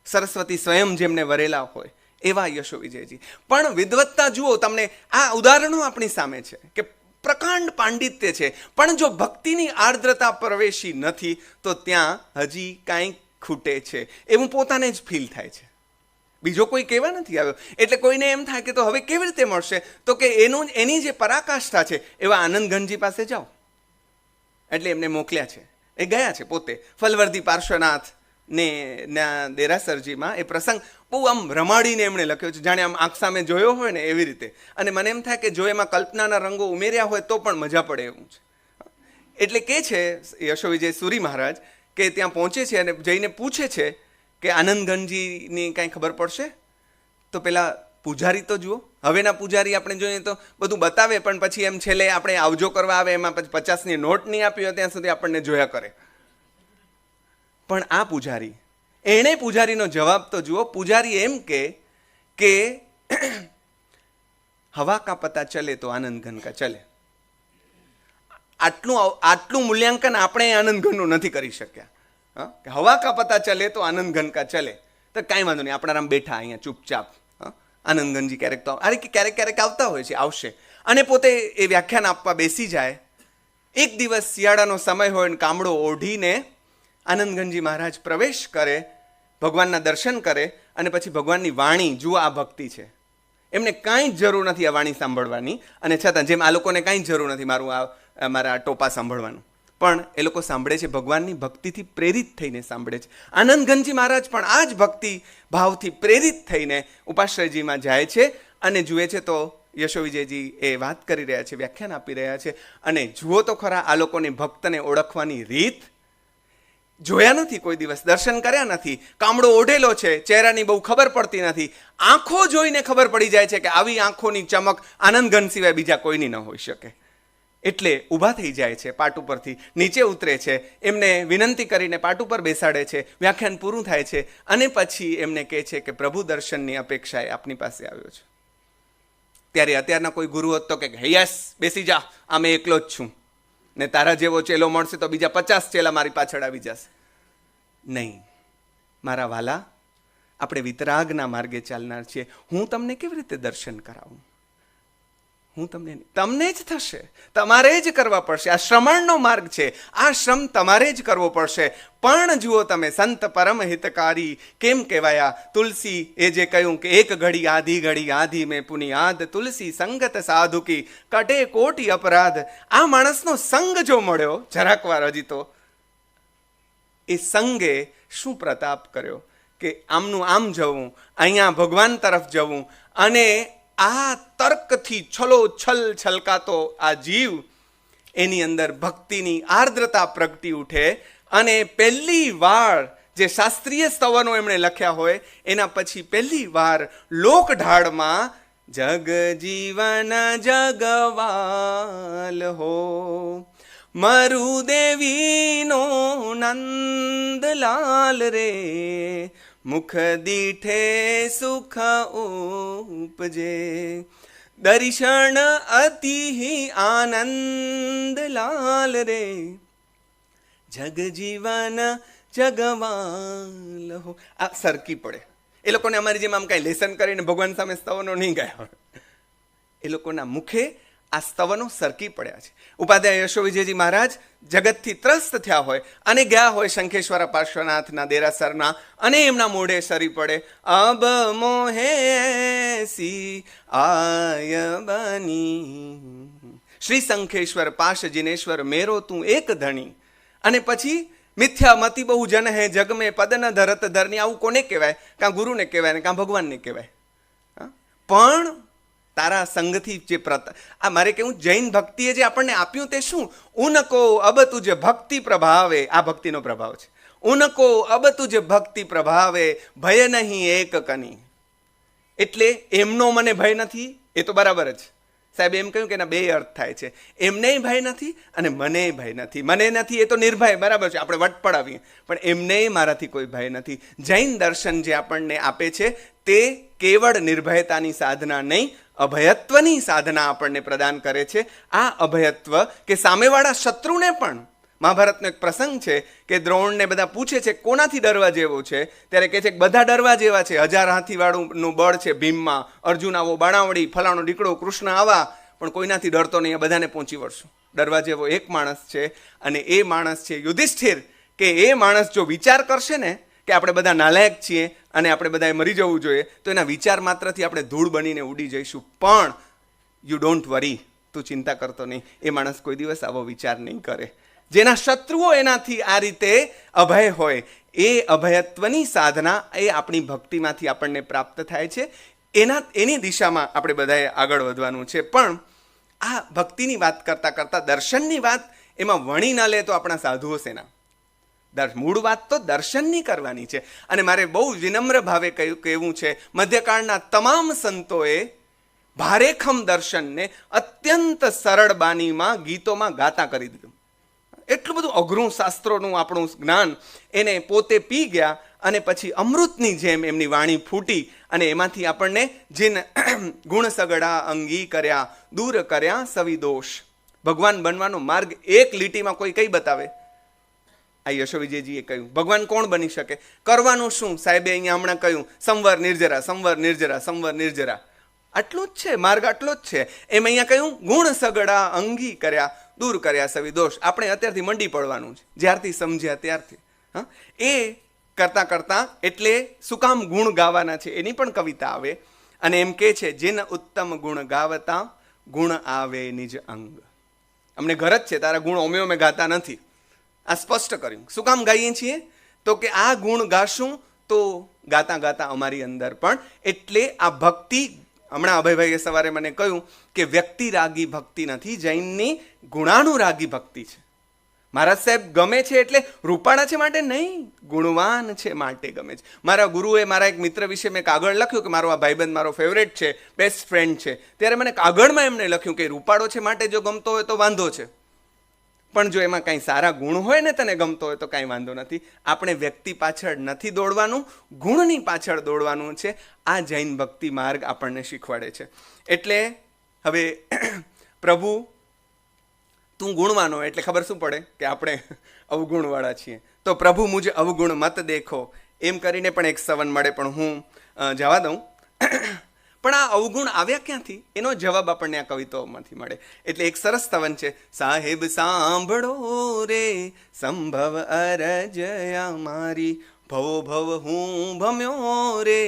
સરસ્વતી સ્વયં જેમને વરેલા હોય એવા યશો વિજયજી. પણ વિદવત્તા જુઓ, તમને આ ઉદાહરણો આપણી સામે છે કે પ્રકાંડ પાંડિત્ય છે, પણ જો ભક્તિની આર્દ્રતા પ્રવેશી નથી તો ત્યાં હજી કાંઈક ખૂટે છે એવું પોતાને જ ફીલ થાય છે. બીજો કોઈ કહેવા નથી આવ્યો. એટલે કોઈને એમ થાય કે તો હવે કેવી રીતે મળશે, તો કે એની જે પરાકાષ્ઠા છે એવા આનંદગંજી પાસે જાઓ. એટલે એમને મોકલ્યા છે, એ ગયા છે પોતે ફલવર્દી પાર્શ્વનાથ ને ના દેરાસરજીમાં. એ પ્રસંગ બહુ આમ રમાડીને એમણે લખ્યો છે, જાણે આમ આંખ સામે જોયો હોય ને એવી રીતે. અને મને એમ થાય કે જો એમાં કલ્પનાના રંગો ઉમેર્યા હોય તો પણ મજા પડે એવું છે. એટલે કે છે યશો વિજય સુરી મહારાજ કે ત્યાં પહોંચે છે અને જઈને પૂછે છે કે આનંદગંજીની કાંઈ ખબર પડશે. તો પેલા પૂજારી તો જુઓ, હવેના પૂજારી આપણે જોઈએ તો બધું બતાવે પણ પછી એમ છેલ્લે આપણે આવજો કરવા આવે એમાં પછી 50ની નોટ નહીં આપી હોય ત્યાં સુધી આપણને જોયા કરે. પણ આ પૂજારી, એણે પૂજારીનો જવાબ તો જુઓ. પૂજારી એમ કે હવા કા પતા ચલે તો આનંદઘન કા ચલે. આટલું મૂલ્યાંકન આપણે આનંદઘનનું નથી કરી શક્યા. કે હવા કા પતા ચલે તો આનંદઘન કા ચલે. તો કાંઈ વાંધો નહીં, આપણા રામ બેઠા અહીંયા ચૂપચાપ. આનંદગંજી ક્યારેક તો ક્યારેક આવતા હોય છે, આવશે. અને પોતે એ વ્યાખ્યાન આપવા બેસી જાય. એક દિવસ શિયાળાનો સમય હોય ને કામડો ઓઢીને આનંદગંજી મહારાજ પ્રવેશ કરે, ભગવાનના દર્શન કરે અને પછી ભગવાનની વાણી જુઓ. આ ભક્તિ છે, એમને કાંઈ જ જરૂર નથી આ વાણી સાંભળવાની. અને છતાં જેમ આ લોકોને કાંઈ જ જરૂર નથી મારા ટોપા સાંભળવાનું, પણ એ લોકો સાંભળે છે, ભગવાનની ભક્તિથી પ્રેરિત થઈને સાંભળે છે. આનંદગંજી મહારાજ પણ આ જ ભક્તિ ભાવથી પ્રેરિત થઈને ઉપાશ્રયજીમાં જાય છે અને જુએ છે તો યશો વિજયજી એ વાત કરી રહ્યા છે, વ્યાખ્યાન આપી રહ્યા છે. અને જુઓ તો ખરા આ લોકોની ભક્તને ઓળખવાની રીત. જોયા નથી કોઈ દિવસ, દર્શન કર્યા નથી, કામડો ઓઢેલો છે, ચહેરાની બહુ ખબર પડતી નથી, આંખો જોઈને ખબર પડી જાય છે કે આવી આંખોની ચમક આનંદગન સિવાય બીજા કોઈની ન હોઈ શકે. એટલે ઊભા થઈ જાય છે, પાટ ઉપરથી નીચે ઉતરે છે, એમને વિનંતી કરીને પાટ ઉપર બેસાડે છે, વ્યાખ્યાન પૂરું થાય છે અને પછી એમને કહે છે કે પ્રભુ દર્શનની અપેક્ષાએ આપની પાસે આવ્યો છે. ત્યારે અત્યારના કોઈ ગુરુ હોત તો કે યસ બેસી જા, આમે એકલો જ છું ને તારા જેવો ચેલો મળશે તો બીજા 50 ચેલા મારી પાછળ આવી જશે. નહીં મારા વાલા, આપણે વિતરાગના માર્ગે ચાલનાર છીએ. હું તમને કેવી રીતે દર્શન કરાવું? તમને જ થશે, તમારે જ કરવા પડશે. આ શ્રમણનો માર્ગ છે, આ શ્રમ તમારે જ કરવો પડશે. પણ જુઓ તમે, સંત પરમ હિતકારી કેમ કહેવાયા? તુલસી એ જે કહ્યું કે એક ઘડી આધી મેં પુનિયાદ, તુલસી સંગત સાધુ કી કટે કોટી અપરાધ. આ માણસનો સંગ જો મળ્યો જરાક વાર હજી તો, એ સંગે શું પ્રતાપ કર્યો કે આમનું આમ જવું, અહીંયા ભગવાન તરફ જવું. અને આ તર્કથી છલોછલ છલકાતો આ જીવ, એની અંદર ભક્તિની આર્દ્રતા પ્રગટી ઉઠે. અને પહેલી વાર જે શાસ્ત્રીય સ્તવનો એમણે લખ્યા હોય એના પછી પહેલી વાર લોકઢાળમાં જગ જીવન જગવાલ હો, મરુદેવીનો નંદલાલ રે, મુખ દીઠે સુખ ઉપજે, દર્શન અતિ આનંદ લાલ રે, જગજીવન જગવાલ હો. આ સરકી પડે. એ લોકોને અમારી જેમ આમ કાંઈ લેસન કરીને ભગવાન સામે સ્તવનો નહીં ગયા હોય, એ લોકોના મુખે આ સ્તવનો સરકી પડ્યા છે. ઉપાધ્યાય યશો વિજયજી મહારાજ જગતથી ત્રસ્ત થયા હોય અને ગયા હોય શંખેશ્વર પાર્શ્વનાથના દેરાસરના, અને એમના મોઢે સરી પડે અબ મોહે સી આય બની, શ્રી શંખેશ્વર પાશ જિનેશ્વર મેરો તું એક ધણી. અને પછી મિથ્યામતી બહુ જન હે જગ મેં પદ ન ધરત ધરની. આવું કોને કહેવાય? કાં ગુરુને કહેવાય ને કાં ભગવાનને કહેવાય. પણ સારા સંગથી જે આ મારે કેવું, જૈન ભક્તિએ જે આપણને આપ્યું તે શું? ઉनको અબ તુજ ભક્તિ પ્રભાવે, આ ભક્તિનો પ્રભાવ છે. ઉनको અબ તુજ ભક્તિ પ્રભાવે, ભય નહીં એક કની. એટલે એમનો મને ભય નથી, એ તો બરાબર જ. સાહેબ એમ કહ્યું કે એના બે અર્થ થાય છે. એમને ભય નથી અને મને ભય નથી. મને નથી એ તો નિર્ભય, બરાબર છે, આપણે વટ પડાવીએ, પણ એમને મારાથી કોઈ ભય નથી. જૈન દર્શન જે આપણને આપે છે તે કેવળ નિર્ભયતાની સાધના નહીં, અભયત્વની સાધના આપણને પ્રદાન કરે છે. આ અભયત્વ કે સામેવાળા શત્રુને પણ, મહાભારતનો એક પ્રસંગ છે કે દ્રોણને બધા પૂછે છે કોનાથી ડરવા જેવો છે, ત્યારે કહે છે કે બધા ડરવા જેવા છે. 1000 હાથીવાળું બળ છે ભીમમાં, અર્જુન આવો બાણાવડી, ફલાણો દીકડો કૃષ્ણ આવા, પણ કોઈનાથી ડરતો નહીં, બધાને પહોંચી વળશું. ડરવા જેવો એક માણસ છે અને એ માણસ છે યુધિષ્ઠિર. કે એ માણસ જો વિચાર કરશે ને કે આપણે બધા નાલાયક છીએ અને આપણે બધાએ મરી જવું જોઈએ, તો એના વિચાર માત્રથી આપણે ધૂળ બનીને ઉડી જઈશું. પણ યુ ડોન્ટ વરી, તું ચિંતા કરતો નહીં, એ માણસ કોઈ દિવસ આવો વિચાર નહીં કરે. જેના શત્રુઓ એનાથી આ રીતે અભય હોય, એ અભયત્વની સાધના એ આપણી ભક્તિમાંથી આપણને પ્રાપ્ત થાય છે. એની દિશામાં આપણે બધાએ આગળ વધવાનું છે. પણ આ ભક્તિની વાત કરતાં કરતાં દર્શનની વાત એમાં વણી ન લે તો આપણા સાધુઓ સેના. મૂળ વાત તો દર્શનની કરવાની છે. અને મારે બહુ વિનમ્ર ભાવે કહેવું છે, મધ્યકાળના તમામ સંતોએ ભારેખમ દર્શનને અત્યંત સરળ બાનીમાં ગીતોમાં ગાતા કરી દીધું. એટલું બધું અઘરું શાસ્ત્રોનું આપણું જ્ઞાન એને પોતે પી ગયા અને પછી અમૃતની જેમ એમની વાણી ફૂટી અને એમાંથી આપણને જીન ગુણ સગડા અંગી કર્યા, દૂર કર્યા સવિદોષ. ભગવાન બનવાનો માર્ગ એક લીટીમાં કોઈ કઈ બતાવે? આ યશો વિજયજીએ કહ્યું. ભગવાન કોણ બની શકે? કરવાનું શું? સાહેબે અહીંયા હમણાં કહ્યું, સંવર નિર્જરા, સંવર નિર્જરા, સંવર નિર્જરા. આટલું જ છે, માર્ગ આટલો જ છે. એમ અહીંયા કહ્યું ગુણ સગડા અંગી કર્યા, દૂર કર્યા સવિદોષ. આપણે અત્યારથી મંડી પડવાનું છે, જ્યારથી સમજ્યા ત્યારથી. હા, એ કરતાં કરતાં એટલે શું કામ ગુણ ગાવાના છે એની પણ કવિતા આવે અને એમ કે છે, જેન ઉત્તમ ગુણ ગાવતા ગુણ આવે નિજ અંગ. અમને ઘર જ છે, તારા ગુણ અમે ગાતા નથી. આ સ્પષ્ટ કર્યું. શું કામ ગાઈએ છીએ? તો કે આ ગુણ ગાશું તો ગાતા ગાતા અમારી અંદર પણ, એટલે આ ભક્તિ, હમણાં અભયભાઈએ સવારે મને કહ્યું કે વ્યક્તિ રાગી ભક્તિ નથી, જૈનની ગુણાનુરાગી ભક્તિ છે. મહારાજ સાહેબ ગમે છે એટલે રૂપાળા છે માટે નહીં, ગુણવાન છે માટે ગમે છે. મારા ગુરુએ મારા એક મિત્ર વિશે મેં કાગળ લખ્યું કે મારો આ ભાઈબંધ મારો ફેવરેટ છે, બેસ્ટ ફ્રેન્ડ છે, ત્યારે મને કાગળમાં એમને લખ્યું કે રૂપાળો છે માટે જો ગમતો હોય તો વાંધો છે, પણ જો એમાં કાંઈ સારા ગુણ હોય ને તને ગમતો હોય તો કાંઈ વાંધો નથી. આપણે વ્યક્તિ પાછળ નથી દોડવાનું, ગુણની પાછળ દોડવાનું છે. આ જૈન ભક્તિ માર્ગ આપણને શીખવાડે છે. એટલે હવે પ્રભુ તું ગુણવાનો, એટલે ખબર શું પડે કે આપણે અવગુણવાળા છીએ. તો પ્રભુ મુજે અવગુણ મત દેખો, એમ કરીને પણ એક સવન મળે, પણ હું જવા દઉં. પણ આ અવગુણ આવ્યા ક્યાંથી એનો જવાબ આપણને આ કવિતાઓમાંથી મળે. એટલે એક સરસ સ્તવન છે, સાહેબ સાંભળો રે સંભવ અરજયા મારી, ભવો ભવ હું ભમ્યો રે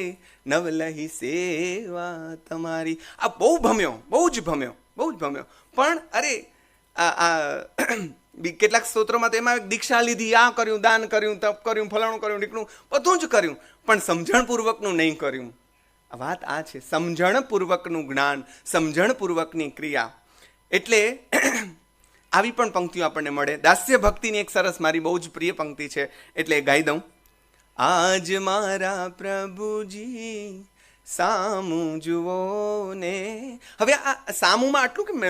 નવલહી સેવા તમારી. આ બહુ ભમ્યો, બહુ જ ભમ્યો. પણ અરે કેટલાક સ્તોત્રોમાં તો એમાં દીક્ષા લીધી, આ કર્યું, દાન કર્યું, તપ કર્યું, ફલાણું કર્યું, ઢીકણું બધું જ કર્યું, પણ સમજણપૂર્વકનું નહીં કર્યું. વાત આ છે, સમજણપૂર્વકનું જ્ઞાન, સમજણપૂર્વકની ક્રિયા. એટલે આવી પણ પંક્તિઓ આપણને મળે. દાસ્ય ભક્તિની એક સરસ, મારી બહુ જ પ્રિય પંક્તિ છે, એટલે ગાઈ દઉં. આજ મારા પ્રભુજી સામું જુઓ ને. હવે આ સામુમાં આટલું કેમ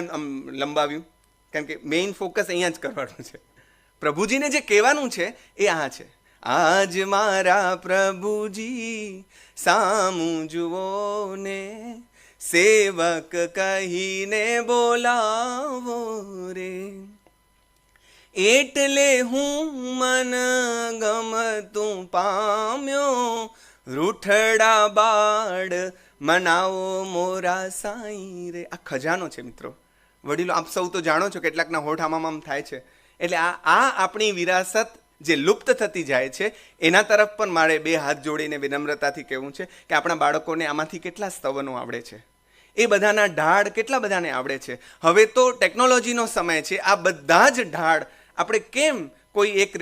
લંબાવ્યું? કારણ કે મેઇન ફોકસ અહીંયા જ કરવાનું છે. પ્રભુજીને જે કહેવાનું છે એ આ છે, આજ મારા પ્રભુજી સામું જુઓ ને, સેવક કહીને બોલાવો રે, એટલે હું મન ગમતું પામ્યો, રૂઠડા બાળ મનાવો મોરા સાઈ રે. આ ખજાનો છે મિત્રો. વડીલો આપ સૌ તો જાણો છો, કેટલાકના હોઠ આમ થાય છે. એટલે આ આપણી વિરાસત જે લુપ્ત થતી જાય છે એના તરફ પણ મારે બે હાથ જોડીને વિનમ્રતાથી કહેવું છે કે આપણા બાળકોને આમાંથી કેટલા સ્તવનો આવડે છે, એ બધાના ઢાળ કેટલા બધાને આવડે છે. હવે તો ટેકનોલોજીનો સમય છે, આ બધા જ ઢાળ આપણે કેમ કોઈ એક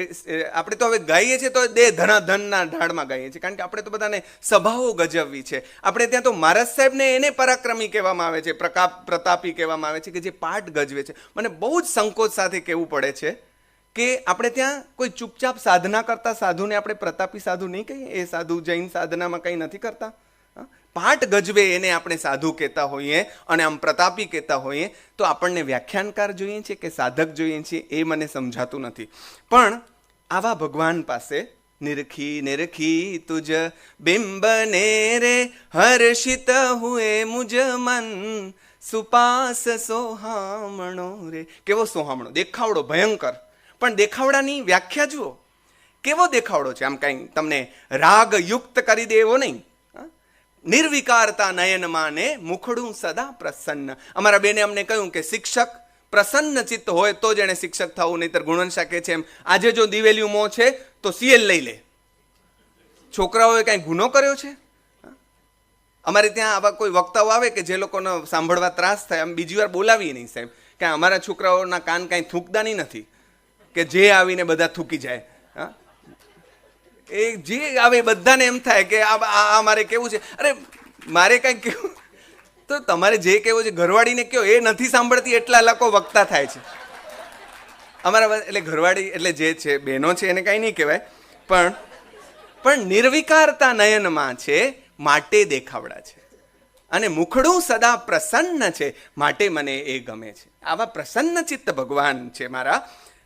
આપણે તો હવે ગાઈએ છીએ તો દે ધનાધનના ઢાળમાં ગાઈએ છીએ, કારણ કે આપણે તો બધાને સભાઓ ગજવવી છે. આપણે ત્યાં તો મહારાજ સાહેબને એને પરાક્રમી કહેવામાં આવે છે, પ્રતાપી કહેવામાં આવે છે, કે જે પાઠ ગજવે છે. મને બહુ જ સંકોચ સાથે કહેવું પડે છે કે આપણે ત્યાં કોઈ ચૂપચાપ સાધના કરતા સાધુને આપણે પ્રતાપી સાધુ નહીં કહીએ. એ સાધુ જૈન સાધનામાં કંઈ નથી કરતા. પાઠ ગજવે એને આપણે સાધુ કહેતા હોઈએ અને આમ પ્રતાપી કહેતા હોઈએ, તો આપણને વ્યાખ્યાનકાર જોઈએ છે કે સાધક જોઈએ છે એ મને સમજાતું નથી. પણ આવા ભગવાન પાસે નિરખી નિરખી તુજ બિંબને રે હર્ષિત હુએ મુજ મન સુપાસ સોહામણો રે. કેવો સોહામણો દેખાવડો, ભયંકર. પણ દેખાવડાની વ્યાખ્યા જુઓ, કેવો દેખાવડો છે. આમ કઈ તમને રાગ યુક્ત કરી દે એવો નહીં. નિર્વિકારતા નયનમાં ને મુખડું સદા પ્રસન્ન. અમારા બેને અમને કહ્યું કે શિક્ષક પ્રસન્ન ચિત્ત હોય તો જ એને શિક્ષક થવું, નહીતર ગુણવંશા કહે છે એમ આજે જો દિવેલિયું મોં છે તો સીએલ લઈ લે. છોકરાઓએ કાંઈ ગુનો કર્યો છે? અમારે ત્યાં આવા કોઈ વક્તાઓ આવે કે જે લોકોનો સાંભળવા ત્રાસ થાય, આમ બીજી વાર બોલાવીએ નહીં સાહેબ, કે અમારા છોકરાઓના કાન કાંઈ થૂકદાની નથી કે જે આવીને બધા થૂકી જાય. એ જે આવે બધાને એમ થાય કે આ મારે કેવું છે. અરે મારે કાંઈ કેવું તો તમારે જે કેવું છે ઘરવાળીને કહો, એ નથી સાંભળતી એટલા લોકો વક્તા થાય છે અમારા. એટલે ઘરવાળી એટલે જે છે બહેનો છે એને કાંઈ નહીં કહેવાય, પણ નિર્વિકારતા નયનમાં છે માટે દેખાવડા છે, અને મુખડું સદા પ્રસન્ન છે માટે મને એ ગમે છે. આવા પ્રસન્ન ચિત્ત ભગવાન છે મારા,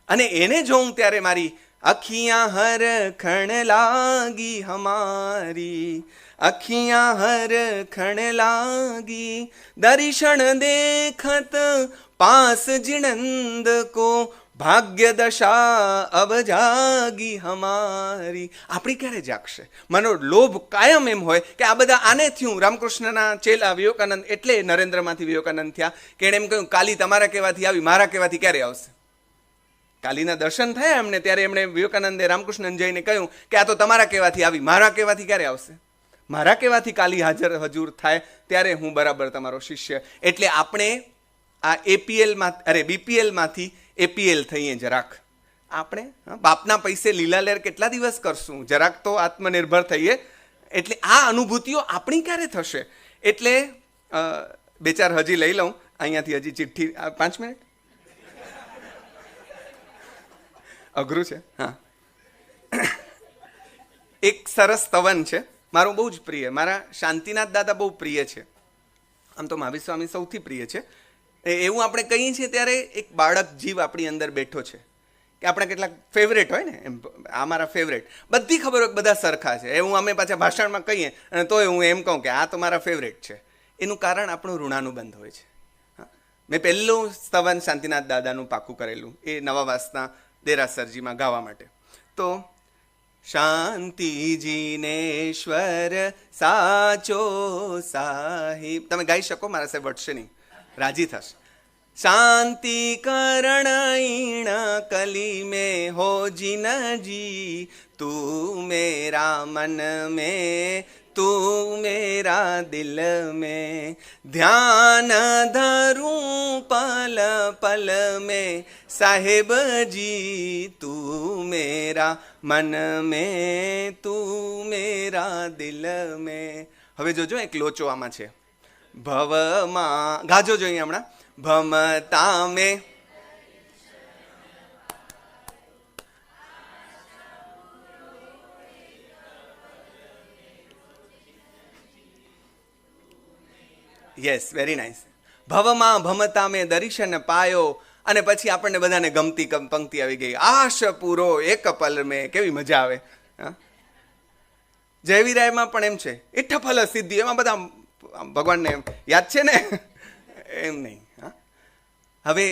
અને એને જોઉં ત્યારે મારી અખિયાં હર ખણ લાગી હમારી, અખિયાં હર ખણ લાગી દર્શન દેખત પાસ જીણંદ કો ભાગ્ય દશા અબ જાગી હમારી. આપણી ક્યારે જાગશે? મનો લોભ કાયમ એમ હોય કે આ બધા આને થયું. રામકૃષ્ણના ચેલા વિવેકાનંદ એટલે નરેન્દ્રમાંથી વિવેકાનંદ થયા કે એણે એમ કહ્યું કાલી તમારા કહેવાથી આવી, મારા કહેવાથી ક્યારે આવશે? કાલીના દર્શન થયા એમને, ત્યારે એમણે વિવેકાનંદે રામકૃષ્ણને જઈને કહ્યું કે આ તો તમારા કહેવાથી આવી, મારા કહેવાથી ક્યારે આવશે? મારા કહેવાથી કાલી હાજર હજુર થાય ત્યારે હું બરાબર તમારો શિષ્ય. એટલે આપણે આ બીપીએલમાંથી એપીએલ થઈએ જરાક. આપણે બાપના પૈસે લીલા લેર કેટલા દિવસ કરશું? જરાક તો આત્મનિર્ભર થઈએ. એટલે આ અનુભૂતિઓ આપણી ક્યારે થશે? એટલે બે ચાર હજી લઈ લઉં અહીંયાથી, હજી ચિઠ્ઠી 5 મિનિટ અઘરું છે. હા, એક સરસ સ્તવન છે મારું બહુ જ પ્રિય, મારા શાંતિનાથ દાદા બહુ પ્રિય છે. આમ તો મહાવીર સ્વામી સૌથી પ્રિય છે. એવું આપણે કહીએ છીએ ત્યારે એક બાળક જીવ આપણી અંદર બેઠો છે, કે આપણા કેટલાક ફેવરેટ હોય ને, એમ આ મારા ફેવરેટ. બધી ખબર હોય બધા સરખા છે એવું અમે પાછા ભાષણમાં કહીએ, અને તોય હું એમ કહું કે આ તો મારા ફેવરેટ છે. એનું કારણ આપણું ઋણાનુબંધ હોય છે. મેં પહેલું સ્તવન શાંતિનાથ દાદાનું પાકું કરેલું એ નવા વાસના દેરાસરજીમાં ગાવા માટે. તો શાંતિ જીનેશ્વર સાચો સાહિબ, તમે ગાઈ શકો, મારા સાહેબ વટશે નહીં, રાજી થશે. શાંતિ કરણ ઈણ કલી में हो जिनजी, तू मेरा मन में तू मेरा दिल में, ध्यान धरूं पल पल में साहेबजी, तू मेरा मन में तू मेरा દિલ में. હવે જોજો એક લોચો આમાં છે. ભવમાં ગાજો જોઈએ હમણાં. ભમતા મેં યસ, વેરી નાઇસ. ભવમાં ભમતા મેં દર્શન પાયો, અને પછી આપણને બધાને ગમતી પંક્તિ આવી ગઈ, આશ પૂરો એક પલ મેં. કેવી મજા આવે. જયવીરાયમાં પણ એમ છે, ઇઠ્ઠફલ સિદ્ધિ, એમાં બધા ભગવાનને યાદ છે ને, એમ નહીં. હવે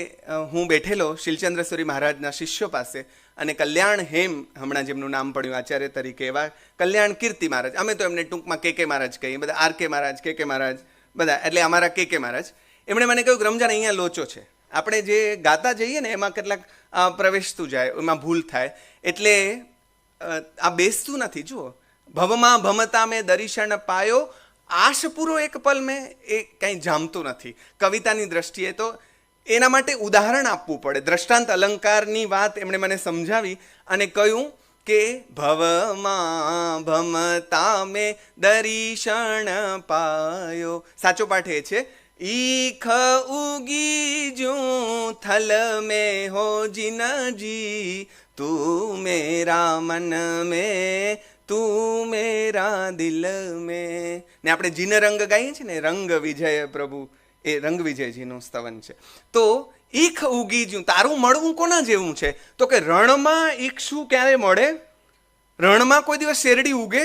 હું બેઠેલો શીલચંદ્રસુરી મહારાજના શિષ્યો પાસે, અને કલ્યાણ હેમ હમણાં જેમનું નામ પડ્યું આચાર્ય તરીકે, એવા કલ્યાણ કીર્તિ મહારાજ, અમે તો એમને ટૂંકમાં કે મહારાજ કહીએ, બધા આર કે મહારાજ, કે મહારાજ બધા, એટલે અમારા કે મહારાજ. એમણે મને કહ્યું કે રમજાન અહીંયા લોચો છે, આપણે જે ગાતા જઈએ ને એમાં કેટલાક પ્રવેશતું જાય, એમાં ભૂલ થાય, એટલે આ બેસતું નથી. જુઓ, ભવમાં ભમતા મેં દર્શન પાયો, આશ પૂરો એક પલ મેં, એ કંઈ જામતું નથી. કવિતાની દ્રષ્ટિએ તો એના માટે ઉદાહરણ આપવું પડે. દ્રષ્ટાંત અલંકારની વાત એમણે મને સમજાવી અને કહ્યું કે ભવમાં ભમતા મેં દર્શન પાયો. સાચો પાઠ એ છે, ઈખ ઉગી જું થલ મેં હો જીનજી, તું મેરા મન મેં તું મેરા દિલ મેં. ને આપણે જીન રંગ ગાઈએ છીએ ને, રંગ વિજય પ્રભુ, એ રંગ વિજયજીનું સ્તવન છે. તો ઈખ ઉગી જ્યું, તારું મળવું કોના જેવું છે? તો કે રણમાં ઈક્ષું ક્યારે મળે? રણમાં કોઈ દિવસ શેરડી ઉગે?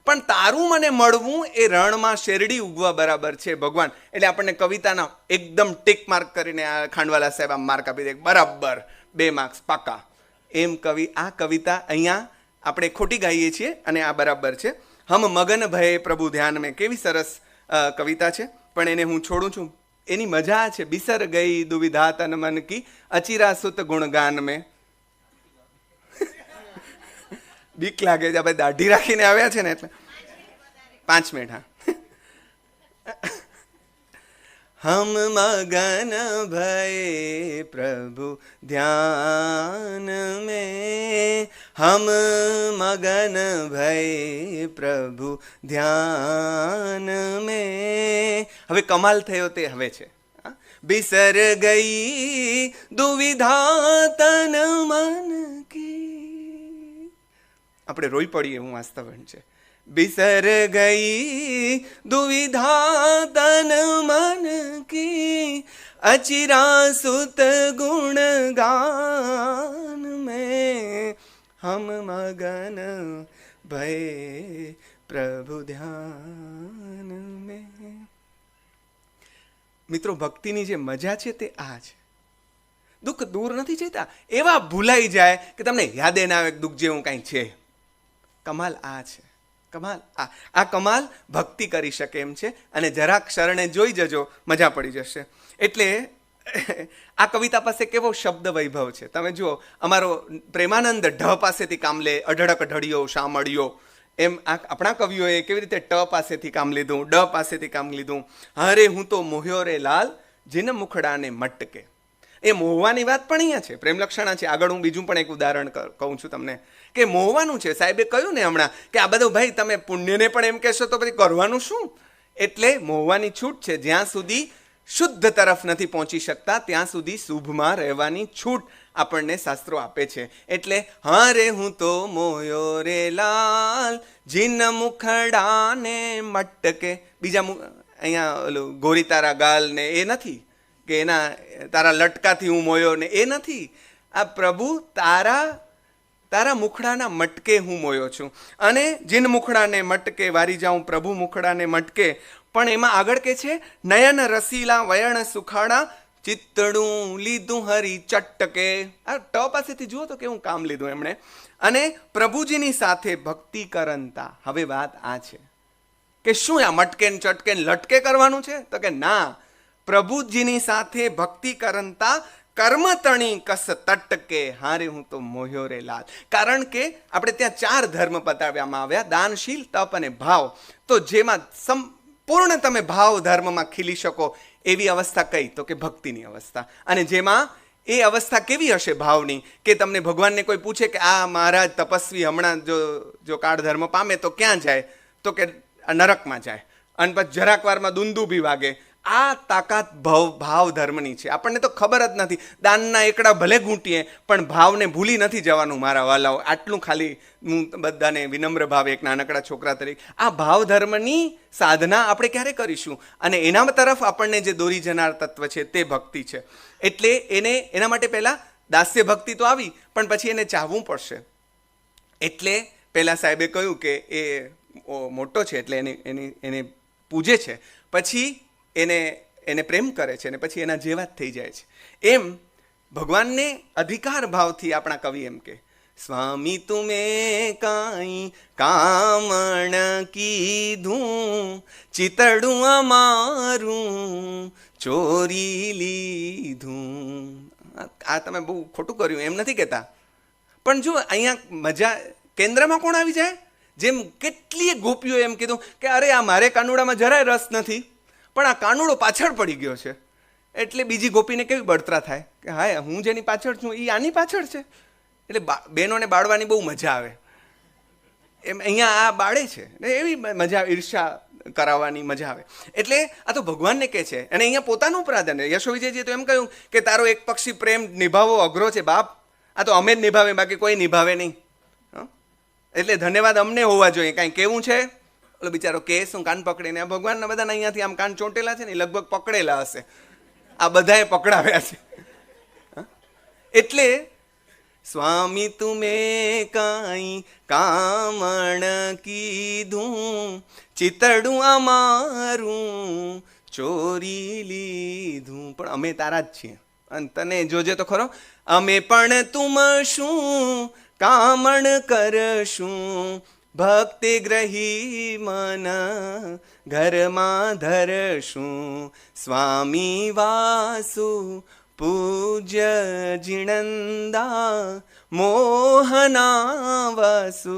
પણ તારું મને મળવું એ રણમાં શેરડી ઉગવા બરાબર છે ભગવાન. એટલે આપણને કવિતાના એકદમ ટીક માર્ક કરીને આ ખાંડવાલા સાહેબ આમ માર્ક આપી દે, બરાબર 2 માર્ક્સ પાકા. એમ આ કવિતા અહીંયા આપણે ખોટી ગાઈએ છીએ અને આ બરાબર છે. હમ મગન ભયે પ્રભુ ધ્યાન મેં, કેવી સરસ કવિતા છે. પણ એને હું છોડું છું. એની મજા છે, બિસર ગઈ દુવિધા તન મન કી, અચિરા સુત ગુણગાન મેં. બીક લાગે છે, આપણે દાઢી રાખીને આવ્યા છે ને એટલે 5 મિનિટ. હા, હમ મગન ભય પ્રભુ ધ્યાન મેં, હમ મગન ભય પ્રભુ ધ્યાન મેં. હવે કમાલ થયો તે હવે છે, બિસર ગઈ દુવિધા તન મન કી. આપણે રોઈ પડીએ એવું વાસ્તવન છે. બિસર ગઈ દુવિધા તન મન કી, અચિરા સુત ગુણ ગાન મેં, હમ મગન ભય પ્રભુ ધ્યાન મેં. મિત્રો, ભક્તિની જે મજા છે તે આ છે. દુઃખ દૂર નથી જતા, એવા ભૂલાઈ જાય કે તમને યાદે ના આવે દુઃખ જેવું કાંઈ છે. કમાલ આ છે, કમાલ આ કમાલ ભક્તિ કરી શકે એમ છે. અને જરાક શરણે જોઈ જજો, મજા પડી જશે. એટલે આ કવિતા પાસે કેવો શબ્દ વૈભવ છે તમે જુઓ. અમારો પ્રેમાનંદ ઢ પાસેથી કામ લે, અઢળક ઢળિયો શામળિયો. એમ આપણા કવિઓએ કેવી રીતે ટ પાસેથી કામ લીધું, ડ પાસેથી કામ લીધું. હરે હું તો મોહ્યો રે લાલ, જીન મુખડાને મટકે. એ મોહવાની વાત પણ અહીંયા છે, પ્રેમલક્ષણા છે. આગળ હું બીજું પણ એક ઉદાહરણ કહું છું તમને કે મોહવાનું છે. સાહેબે કહ્યું ને હમણાં કે આ બધું ભાઈ તમે પુણ્યને પણ એમ કહેશો તો પછી કરવાનું શું? એટલે મોહવાની છૂટ છે. જ્યાં સુધી શુદ્ધ તરફ નથી પહોંચી શકતા ત્યાં સુધી શુભમાં રહેવાની છૂટ આપણને શાસ્ત્રો આપે છે. એટલે હા રે હું તો મોયો રે લાલ, જીન મુખડાને મટકે. બીજા અહીંયા ઓલું ગોરી તારા ગાલ ને એ નથી, કે એના તારા લટકાથી હું મોયો ને એ નથી. આ પ્રભુ તારા મુખડાના મટકે હું મોયો છું. અને જીન મુખડાને મટકે વારી જાઉં પ્રભુ મુખડાને મટકે. પણ એમાં આગળ કે છે, નયન રસીલા વયણ સુખાડા, ચિત્તડું લીધું હરી ચટકે. આ ટ પાસેથી જુઓ તો કેવું કામ લીધું એમણે. અને પ્રભુજીની સાથે ભક્તિ કરંતા. હવે વાત આ છે કે શું આ મટકે ચટકે લટકે કરવાનું છે? તો કે ના, પ્રભુજીની સાથે ભક્તિ કરંતા કર્મ તણી કસ તટકે, હારે હું તો મોહ્યો રે લાલ. કારણ કે આપણે ત્યાં 4 ધર્મ બતાવ્યામાં આવ્યા, દાનશીલ, તપ અને ભાવ. તો જેમાં સંપૂર્ણ તમે ભાવ ધર્મમાં ખીલી શકો એવી અવસ્થા કઈ? તો કે ભક્તિની અવસ્થા. અને જેમાં એ અવસ્થા કેવી હશે ભાવની? કે તમને ભગવાનને કોઈ પૂછે કે આ મહારાજ તપસ્વી હમણાં જો કાળ ધર્મ પામે તો ક્યાં જાય? તો કે નરકમાં જાય. અને પછી જરાક વારમાં દુંદુભી વાગે. આ તાકાત ભાવ ધર્મની છે. આપણને તો ખબર જ નથી. દાનના એકડા ભલે ઘૂંટીએ પણ ભાવને ભૂલી નથી જવાનું મારા વાલાઓ. આટલું ખાલી હું બધાને વિનમ્ર ભાવે એક નાનકડા છોકરા તરીકે, આ ભાવ ધર્મની સાધના આપણે ક્યારે કરીશું? અને એના તરફ આપણને જે દોરી જનાર તત્વ છે તે ભક્તિ છે. એટલે એના માટે પહેલા દાસ્ય ભક્તિ તો આવી, પણ પછી એને ચાહવું પડશે. એટલે પહેલા સાહેબે કહ્યું કે એ મોટો છે એટલે એને પૂજે છે, પછી એને પ્રેમ કરે છે, અને પછી એના જેવા જ થઈ જાય છે. એમ ભગવાનને અધિકાર ભાવથી આપણા કવિ એમ કે, સ્વામી તુમે કાંઈ કામણ કીધું, ચિતડું અમારું ચોરી લીધું. આ તમે બહુ ખોટું કર્યું એમ નથી કહેતા. પણ જો અહીંયા મજા કેન્દ્રમાં કોણ આવી જાય? જેમ કેટલીય ગોપીઓ એમ કીધું કે અરે આ મારે કાનુડામાં જરાય રસ નથી, પણ આ કાનુડો પાછળ પડી ગયો છે. એટલે બીજી ગોપીને કેવી બળતરા થાય કે હા હું જેની પાછળ છું એ આની પાછળ છે, એટલે બહેનોને બાળવાની બહુ મજા આવે. એમ અહીંયા આ બાળે છે ને એવી મજા આવે, ઈર્ષા કરાવવાની મજા આવે. એટલે આ તો ભગવાનને કહે છે, અને અહીંયા પોતાનું પ્રાધાન્ય. યશોવિજયજીએ તો એમ કહ્યું કે તારો એક પક્ષી પ્રેમ નિભાવવો અઘરો છે બાપ, આ તો અમે જ નિભાવે, બાકી કોઈ નિભાવે નહીં. એટલે ધન્યવાદ અમને હોવા જોઈએ. કાંઈ કેવું છે, ઓલો બિચારો કેસ હું કાન પકડીને, આ ભગવાનના બધાના અહીંયાથી આમ કાન ચોંટેલા છે ને, લગભગ પકડેલા હશે, આ બધાએ પકડાવ્યા છે. એટલે સ્વામી તુમે કાંઈ કામણ કીધું, ચિતડું અમારું ચોરી લીધું, પણ અમે તારા જ છીએ. અને તને જોજે તો ખરો, અમે પણ તુમ શું કામણ કરશું, ભક્તિ ગ્રહી મન ઘરમાં ધરશું, સ્વામી વાસુ પૂજ્ય જીણંદા, મોહના વાસુ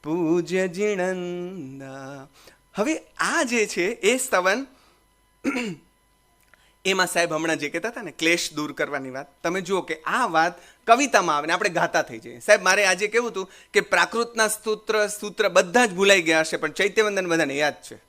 પૂજ્ય જીણંદા. હવે આ જે છે એ સ્તવન, એમાં સાહેબ હમણાં જે કહેતા હતા ને ક્લેશ દૂર કરવાની વાત, તમે જુઓ કે આ વાત કવિતામાં આવે ને આપણે ગાતા થઈ જઈએ. સાહેબ મારે આજે કેવું હતું કે પ્રાકૃતના સૂત્ર બધા જ ભૂલાઈ ગયા હશે, પણ ચૈત્યવંદન બધાને યાદ છે.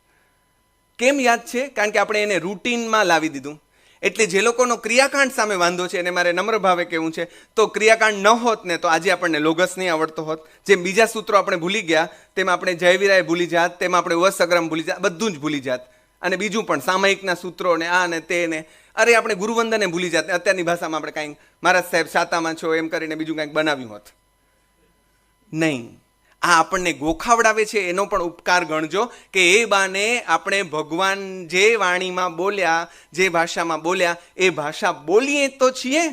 કેમ યાદ છે? કારણ કે આપણે એને રૂટીનમાં લાવી દીધું. એટલે જે લોકોનો ક્રિયાકાંડ સામે વાંધો છે એને મારે નમ્ર ભાવે કહેવું છે, તો ક્રિયાકાંડ ન હોત ને તો આજે આપણને લોગસ નહીં આવડતો હોત. જેમ બીજા સૂત્રો આપણે ભૂલી ગયા, તેમ આપણે જયવીરાય ભૂલી જાત, તેમ આપણે વસગ્રમ ભૂલી જાત, બધું જ ભૂલી જાત. અને બીજું પણ સામયિકના સૂત્રો ને આ ને તે ને, અરે આપણે ગુરુવંદને ભૂલી જાત. અત્યારની ભાષામાં આપણે કાંઈક મહારાજ સાહેબ સાતામાં છો એમ કરીને બીજું કાંઈક બનાવ્યું હોત નહીં. આ આપણને ગોખાવડાવે છે એનો પણ ઉપકાર ગણજો કે એ બાને આપણે ભગવાન જે વાણીમાં બોલ્યા, જે ભાષામાં બોલ્યા, એ ભાષા બોલીએ તો છીએ,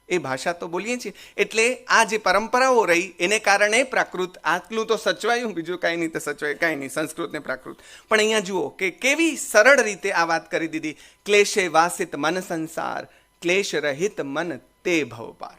એ ભાષા તો બોલીએ છીએ. એટલે આ જે પરંપરાઓ રહી એને કારણે પ્રાકૃત આટલું તો સચવાયું, બીજું કાંઈ નહીં તો સચવાય કાંઈ નહીં, સંસ્કૃત ને પ્રાકૃત. પણ અહીંયા જુઓ કે કેવી સરળ રીતે આ વાત કરી દીધી. ક્લેશે વાસિત મન સંસાર, ક્લેશ રહિત મન તે ભવપાર.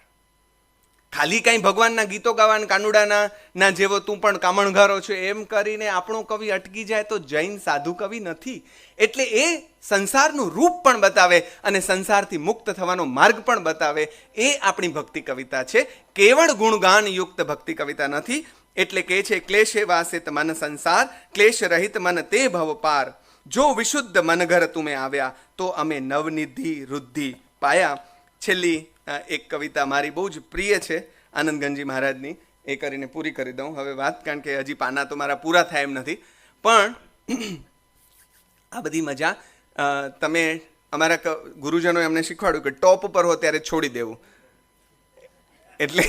ખાલી કાંઈ ભગવાનના ગીતો ગાવાના કાનુડાના ના જેવો તું પણ કામણઘારો છો એમ કરીને આપણો કવિ અટકી જાય તો જૈન સાધુ કવિ નથી. એટલે એ સંસારનું રૂપ પણ બતાવે અને સંસારથી મુક્ત થવાનો માર્ગ પણ બતાવે. એ આપણી ભક્તિ કવિતા છે, કેવળ ગુણગાન યુક્ત ભક્તિ કવિતા નથી. એટલે કે છે ક્લેશે વાસિત મન સંસાર, ક્લેશ રહિત મન તે ભવ પાર, જો વિશુદ્ધ મનઘર તુમે આવ્યા, તો અમે નવનિધિ રુદ્ધિ પાયા. છેલ્લી એક કવિતા મારી બહુ જ પ્રિય છે આનંદગંજી મહારાજની, એ કરીને પૂરી કરી દઉં હવે વાત, કારણ કે હજી પાના તો મારા પૂરા થાય એમ નથી. પણ આ બધી મજા તમે અમારા ગુરુજનોએ અમને શીખવાડ્યું કે ટોપ ઉપર હો ત્યારે છોડી દેવું. એટલે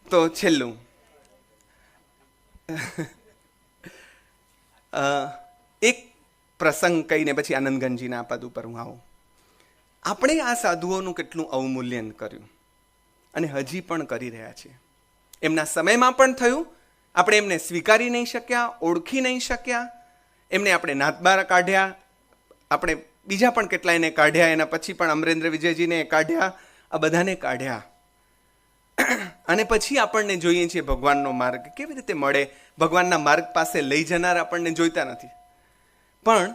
તો છેલ્લું એક પ્રસંગ કહીને પછી આનંદગંજીના પદ ઉપર હું આવું. આપણે આ સાધુઓનું કેટલું અવમૂલ્યન કર્યું અને હજી પણ કરી રહ્યા છીએ. એમના સમયમાં પણ થયું, આપણે એમને સ્વીકારી નહીં શક્યા, ઓળખી નહીં શક્યા, એમને આપણે નાતબાર કાઢ્યા, આપણે બીજા પણ કેટલાયને કાઢ્યા, એના પછી પણ અમરેન્દ્ર વિજયજીને કાઢ્યા, આ બધાને કાઢ્યા. અને પછી આપણને જોઈએ છીએ ભગવાનનો માર્ગ કેવી રીતે મળે, ભગવાનના માર્ગ પાસે લઈ જનાર આપણને જોઈતા નથી. પણ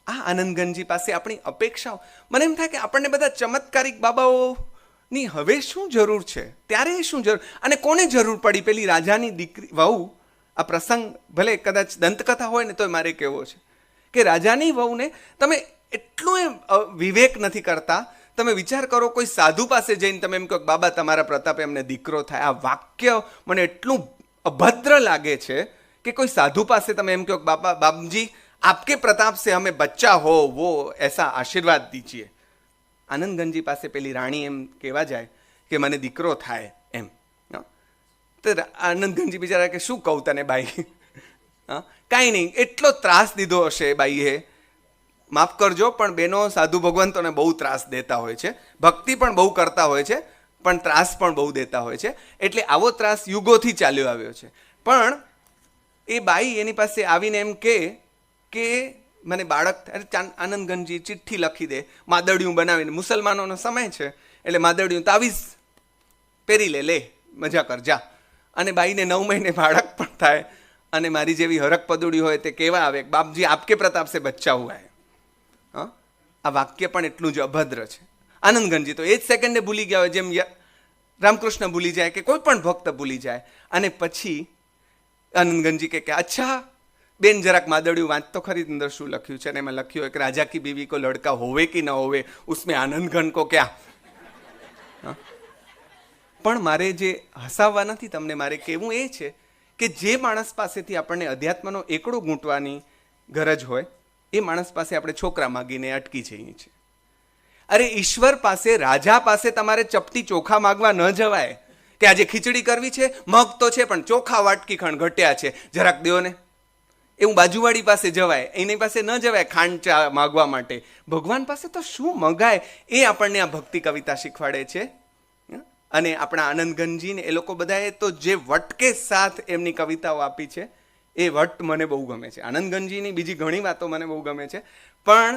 આ આનંદગંજી પાસે આપણી અપેક્ષાઓ, મને એમ થાય કે આપણને બધા ચમત્કારિક બાબાઓની હવે શું જરૂર છે, ત્યારે શું જરૂર, અને કોને જરૂર પડી? પેલી રાજાની દીકરી વહુ, આ પ્રસંગ ભલે કદાચ દંતકથા હોય ને તોય મારે કહેવો છે કે રાજાની વહુને તમે એટલું વિવેક નથી કરતા. તમે વિચાર કરો, કોઈ સાધુ પાસે જઈને તમે એમ કહો બાબા તમારા પ્રતાપે એમને દીકરો થાય, આ વાક્ય મને એટલું અભદ્ર લાગે છે કે કોઈ સાધુ પાસે તમે એમ કહો બાબા બાપજી आपके प्रताप से हमें बच्चा हो वो ऐसा आशीर्वाद दीजिए. आनंदगंजी પાસે પેલી રાણી એમ કહેવા જાય કે મને દીકરો થાય એમ, તો આનંદગંજી બિચારા કે શું કહું તને બાઈ, કાંઈ નહીં, એટલો ત્રાસ દીધો હશે બાઈએ, માફ કરજો પણ બેનો સાધુ ભગવંતોને બહુ ત્રાસ દેતા હોય છે, ભક્તિ પણ બહુ કરતા હોય છે પણ ત્રાસ પણ બહુ દેતા હોય છે. એટલે આવો ત્રાસ યુગોથી ચાલ્યો આવ્યો છે. પણ એ બાઈ એની પાસે આવીને એમ કે મને બાળક, આનંદગંજી ચિઠ્ઠી લખી દે, માદડિયું બનાવીને, મુસલમાનોનો સમય છે એટલે માદડિયું તાવીઝ પહેરી લે, મજા કર જા. અને બાઈને 9 મહિને બાળક પણ થાય અને મારી જેવી હરક પદુડી હોય તે કેવા આવે, બાપજી આપકે પ્રતાપ સે બચ્ચા હુઆ હૈ. હા, આ વાક્ય પણ એટલું જ અભદ્ર છે. આનંદગંજી તો એ જ સેકન્ડે ભૂલી ગયા હોય, જેમ રામકૃષ્ણ ભૂલી જાય કે કોઈ પણ ભક્ત ભૂલી જાય. અને પછી આનંદગંજી કે અચ્છા બેન જરાક માદડિયું વાંચ તો ખરી, અંદર શું લખ્યું છે. અને એમાં લખ્યું હોય કે રાજા કી બીવી કો લડકા હોવે કે ન હોવે ઉસમેં આનંદગન કો ક્યાં. પણ મારે જે હસાવવા નથી તમને, મારે કહેવું એ છે કે જે માણસ પાસેથી આપણને અધ્યાત્મનો એકડો ગૂંટવાની ગરજ હોય એ માણસ પાસે આપણે છોકરા માગીને અટકી જઈએ છીએ. અરે ઈશ્વર પાસે, રાજા પાસે તમારે ચપટી ચોખા માગવા ન જવાય કે આજે ખીચડી કરવી છે, મગ તો છે પણ ચોખા વાટકી ખણ ઘટ્યા છે, જરાક દ્યો ને. એવું બાજુવાળી પાસે જવાય, એની પાસે ન જવાય ખાંડ ચા માગવા માટે. ભગવાન પાસે તો શું મગાય એ આપણને આ ભક્તિ કવિતા શીખવાડે છે. અને આપણા આનંદગંજીને એ લોકો બધાએ તો જે વટકે સાથ એમની કવિતાઓ આપી છે એ વટ મને બહુ ગમે છે. આનંદગંજીની બીજી ઘણી વાતો મને બહુ ગમે છે, પણ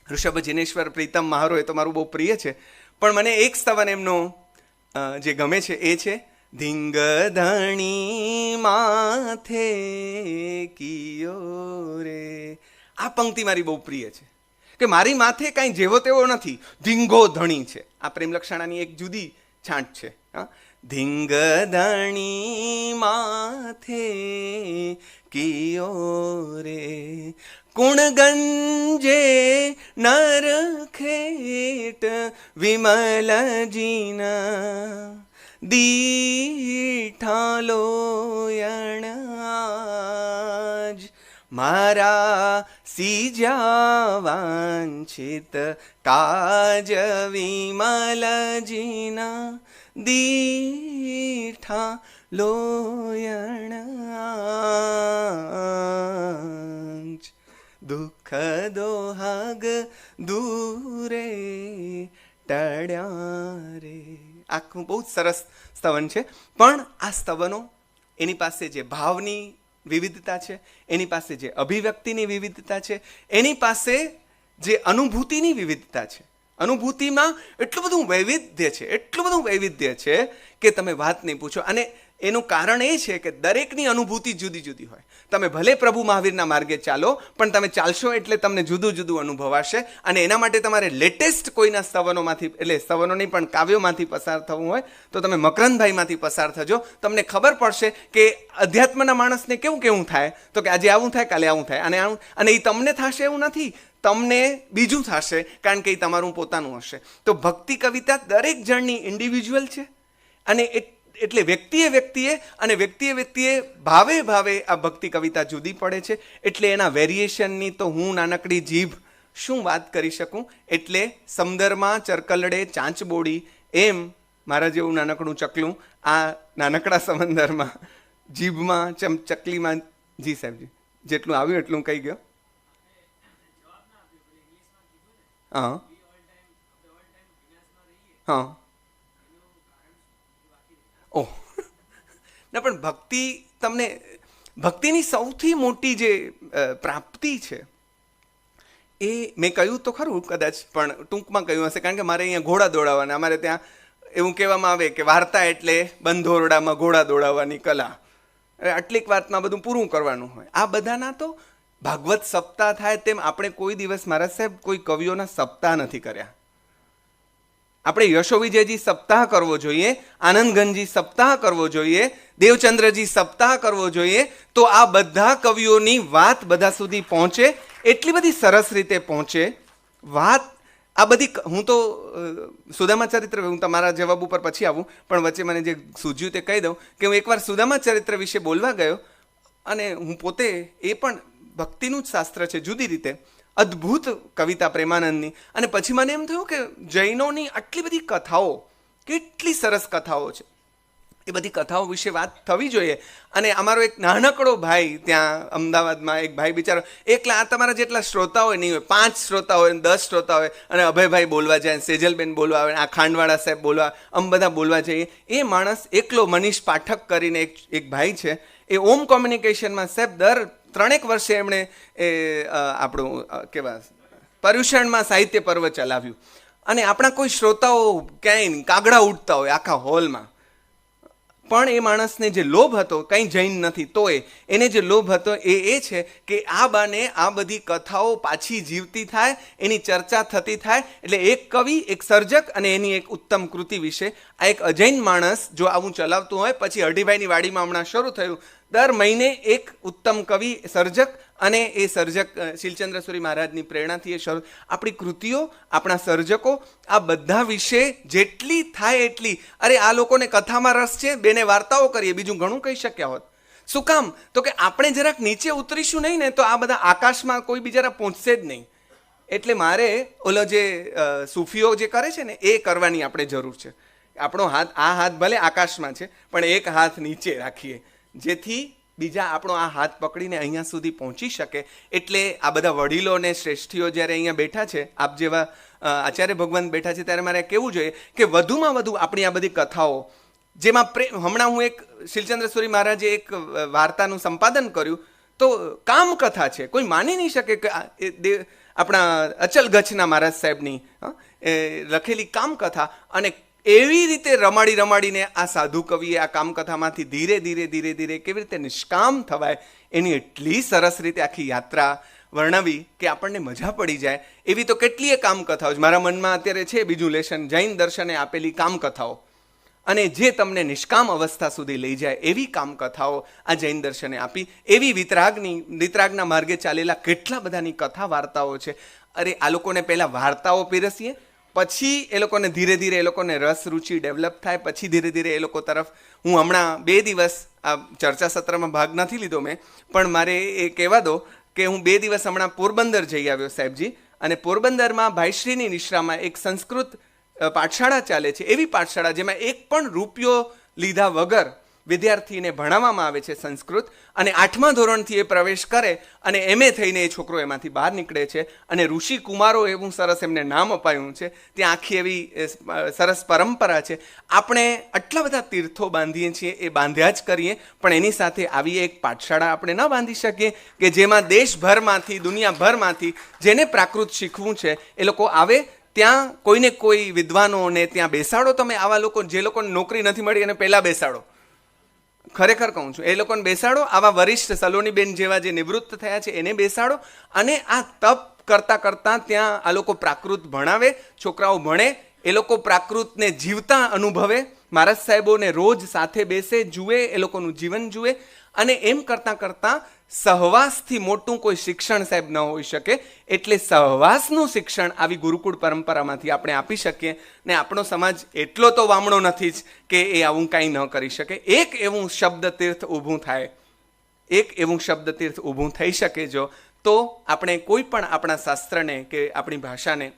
ઋષભ જિનેશ્વર પ્રીતમ મારો એ તો મારું બહુ પ્રિય છે. પણ મને એક સ્તવન એમનો જે ગમે છે એ છે ધીંગ ધણી માથે કિયો રે. આ પંક્તિ મારી બહુ પ્રિય છે કે મારી માથે કાંઈ જેવો તેવો નથી, ધીંગો ધણી છે. આ પ્રેમ લક્ષણાની એક જુદી છાંટ છે. ધીંગ ધણી માથે કિયો રે, કુણ ગંજે નરખેટ વિમલજીના દીઠા લોયણ મારા સીજા વાંછિત કાજ વિમલજીના દીઠા લોયણ દુઃખ દોહાગ દૂરે ટળ્યા રે. આખું બહુ જ સરસ સ્તવન છે. પણ આ સ્તવનો એની પાસે જે ભાવની વિવિધતા છે, એની પાસે જે અભિવ્યક્તિની વિવિધતા છે, એની પાસે જે અનુભૂતિની વિવિધતા છે, અનુભૂતિમાં એટલું બધું વૈવિધ્ય છે કે તમે વાત નહીં પૂછો. અને એનું કારણ એ છે કે દરેકની અનુભૂતિ જુદી જુદી હોય. તમે ભલે પ્રભુ મહાવીરના માર્ગે ચાલો, પણ તમે ચાલશો એટલે તમને જુદું જુદું અનુભવાશે. અને એના માટે તમારે લેટેસ્ટ કોઈના સ્તવનોમાંથી, એટલે સ્તવનો નહીં પણ કાવ્યોમાંથી પસાર થવું હોય તો તમે મકરંદભાઈમાંથી પસાર થજો. તમને ખબર પડશે કે અધ્યાત્મના માણસને કેવું કેવું થાય, તો કે આજે આવું થાય, કાલે આવું થાય, અને એ તમને થશે એવું નથી, તમને બીજું થશે, કારણ કે એ તમારું પોતાનું હશે. તો ભક્તિ કવિતા દરેક જણની ઇન્ડિવિજ્યુઅલ છે. અને એટલે વ્યક્તિએ ભાવે આ ભક્તિ કવિતા જુદી પડે છે. એટલે એના વેરિએશનની તો હું નાનકડી જીભ શું વાત કરી શકું. એટલે સમદરમાં ચરકલડે ચાંચબોડી, એમ મારા જેવું નાનકડું ચકલું આ નાનકડા સમંદરમાં જીભમાં ચકલીમાં. જી સાહેબજી, જેટલું આવ્યું એટલું કહી ગયો. હા હા ઓહ ના, પણ ભક્તિ તમને, ભક્તિની સૌથી મોટી જે પ્રાપ્તિ છે એ મેં કહ્યું તો ખરું કદાચ, પણ ટૂંકમાં કહ્યું હશે, કારણ કે મારે અહીંયા ઘોડા દોડાવવાના. અમારે ત્યાં એવું કહેવામાં આવે કે વાર્તા એટલે બંધોરડામાં ઘોડા દોડાવવાની કલા. આટલીક વાતમાં બધું પૂરું કરવાનું હોય. આ બધાના તો ભાગવત સપ્તાહ થાય તેમ આપણે કોઈ દિવસ, મારા સાહેબ, કોઈ કવિઓના સપ્તાહ નથી કર્યા. આપણે યશોવિજયજી સપ્તાહ કરવો જોઈએ, આનંદગંજી સપ્તાહ કરવો જોઈએ, દેવચંદ્રજી સપ્તાહ કરવો જોઈએ, તો આ બધા કવિઓની વાત બધા સુધી પહોંચે, એટલી બધી સરસ રીતે પહોંચે વાત. આ બધી હું તો સુદામા ચરિત્ર, હું તમારા જવાબ ઉપર પછી આવું, પણ વચ્ચે મને જે સૂઝ્યું તે કહી દઉં કે હું એકવાર સુદામા ચરિત્ર વિશે બોલવા ગયો, અને હું પોતે, એ પણ ભક્તિનું જ શાસ્ત્ર છે જુદી રીતે, અદ્ભુત કવિતા પ્રેમાનંદની. અને પછી મને એમ થયું કે જૈનોની આટલી બધી કથાઓ, કેટલી સરસ કથાઓ છે, એ બધી કથાઓ વિશે વાત થવી જોઈએ. અને અમારો એક નાનકડો ભાઈ ત્યાં અમદાવાદમાં, એક ભાઈ બિચારો એકલા, આ તમારા જેટલા શ્રોતા હોય નહીં હોય, 5 શ્રોતા હોય, 10 શ્રોતા હોય, અને અભયભાઈ બોલવા જાય, સેજલબેન બોલવા આવે, આ ખાંડવાળા સાહેબ બોલવા, બધા બોલવા જઈએ. એ માણસ એકલો, મનીષ પાઠક કરીને એક ભાઈ છે, એ ઓમ કોમ્યુનિકેશનમાં સાહેબ દર 3 વર્ષે એમણે આપણું કેવા પર્યુષણમાં સાહિત્ય પર્વ ચલાવ્યું. અને આપણા કોઈ શ્રોતાઓ ક્યાંય કાગડા ઉડતા હોય આખા હોલમાં, પણ એ માણસને જે લોભ હતો, કંઈ જૈન નથી તોય એને જે લોભ હતો એ છે કે આ બાને આ બધી કથાઓ પાછી જીવતી થાય, એની ચર્ચા થતી થાય. એટલે એક કવિ, એક સર્જક અને એની એક ઉત્તમ કૃતિ વિશે આ એક અજૈન માણસ જો આવું ચલાવતું હોય. પછી અઢીભાઈની વાડીમાં હમણાં શરૂ થયું, દર મહિને એક ઉત્તમ કવિ, સર્જક, અને એ સર્જક શીલચંદ્ર સુરી મહારાજની પ્રેરણાથી એ શરૂ. આપણી કૃતિઓ, આપણા સર્જકો, આ બધા વિશે જેટલી થાય એટલી, અરે આ લોકોને કથામાં રસ છે, બેને વાર્તાઓ કરીએ, બીજું ઘણું કહી શક્યા હોત. શું કામ? તો કે આપણે જરાક નીચે ઉતરીશું નહીં ને તો આ બધા આકાશમાં કોઈ બિચારા પહોંચશે જ નહીં. એટલે મારે ઓલો જે સૂફીઓ જે કરે છે ને એ કરવાની આપણે જરૂર છે. આપણો હાથ, આ હાથ ભલે આકાશમાં છે પણ એક હાથ નીચે રાખીએ, જેથી બીજા આપણો આ હાથ પકડીને અહીંયા સુધી પહોંચી શકે. એટલે આ બધા વડીલો અને શ્રેષ્ઠીઓ જ્યારે અહીંયા બેઠા છે, આપ જેવા આચાર્ય ભગવાન બેઠા છે, ત્યારે મારે કહેવું જોઈએ કે વધુમાં વધુ આપણી આ બધી કથાઓ જેમાં હમણાં હું એક શીલચંદ્ર સુરી મહારાજે એક વાર્તાનું સંપાદન કર્યું, તો કામકથા છે. કોઈ માની નહીં શકે કે આપણા અચલ ગચ્છના મહારાજ સાહેબની લખેલી કામકથા, અને એવી રીતે રમાડીને આ સાધુ કવિએ આ કામકથામાંથી ધીરે ધીરે કેવી રીતે નિષ્કામ થવાય એની એટલી સરસ રીતે આખી યાત્રા વર્ણવી કે આપણને મજા પડી જાય. એવી તો કેટલીય કામકથાઓ મારા મનમાં અત્યારે છે. બીજું લેશન, જૈન દર્શને આપેલી કામકથાઓ, અને જે તમને નિષ્કામ અવસ્થા સુધી લઈ જાય એવી કામકથાઓ આ જૈન દર્શને આપી. એવી વિતરાગના માર્ગે ચાલેલા કેટલા બધાની કથા વાર્તાઓ છે. અરે આ લોકોને પહેલાં વાર્તાઓ પીરસીએ, પછી એ લોકોને ધીરે ધીરે એ લોકોને રસ રુચિ ડેવલપ થાય, પછી ધીરે ધીરે એ લોકો તરફ. હું હમણાં 2 દિવસ આ ચર્ચા સત્રમાં ભાગ નથી લીધો મેં, પણ મારે એ કહેવા દો કે હું 2 દિવસ હમણાં પોરબંદર જઈ આવ્યો સાહેબજી, અને પોરબંદરમાં ભાઈશ્રીની નિશ્રામાં એક સંસ્કૃત પાઠશાળા ચાલે છે. એવી પાઠશાળા જેમાં એક પણ રૂપિયો લીધા વગર વિદ્યાર્થીને ભણાવવામાં આવે છે સંસ્કૃત, અને 8મા ધોરણથી એ પ્રવેશ કરે અને MA થઈને એ છોકરો એમાંથી બહાર નીકળે છે. અને ઋષિ કુમારો એવું સરસ એમને નામ અપાયું છે. ત્યાં આખી એવી સરસ પરંપરા છે. આપણે આટલા બધા તીર્થો બાંધીએ છીએ, એ બાંધ્યા જ કરીએ, પણ એની સાથે આવી એક પાઠશાળા આપણે ન બાંધી શકીએ કે જેમાં દેશભરમાંથી, દુનિયાભરમાંથી જેને પ્રાકૃત શીખવું છે એ લોકો આવે. ત્યાં કોઈને કોઈ વિદ્વાનોને ત્યાં બેસાડો. તમે આવા લોકો, જે લોકોને નોકરી નથી મળી એને પહેલાં બેસાડો. ખરેખર કહું છું, એ લોકોને બેસાડો. આવા વરિષ્ઠ સલોનીબેન જેવા જે નિવૃત્ત થયા છે એને બેસાડો, અને આ તપ કરતાં ત્યાં આ લોકો પ્રાકૃત ભણાવે, છોકરાઓ ભણે, એ લોકો પ્રાકૃતને જીવતા અનુભવે. મહારાજ સાહેબોને રોજ સાથે બેસે, જુએ, એ લોકોનું જીવન જુએ. અને એમ કરતાં સહવાસથી મોટું કોઈ શિક્ષણ સાહેબ ન હોઈ શકે. એટલે સહવાસનું શિક્ષણ આવી ગુરુકુળ પરંપરામાંથી આપણે આપી શકીએ. ને આપણો સમાજ એટલો તો વામણો નથી જ કે એ આવું કાંઈ ન કરી શકે. એક એવું શબ્દ તીર્થ ઊભું થાય, એક એવું શબ્દ તીર્થ ઊભું થઈ શકે જો, તો આપણે કોઈ પણ આપણા શાસ્ત્રને કે આપણી ભાષાને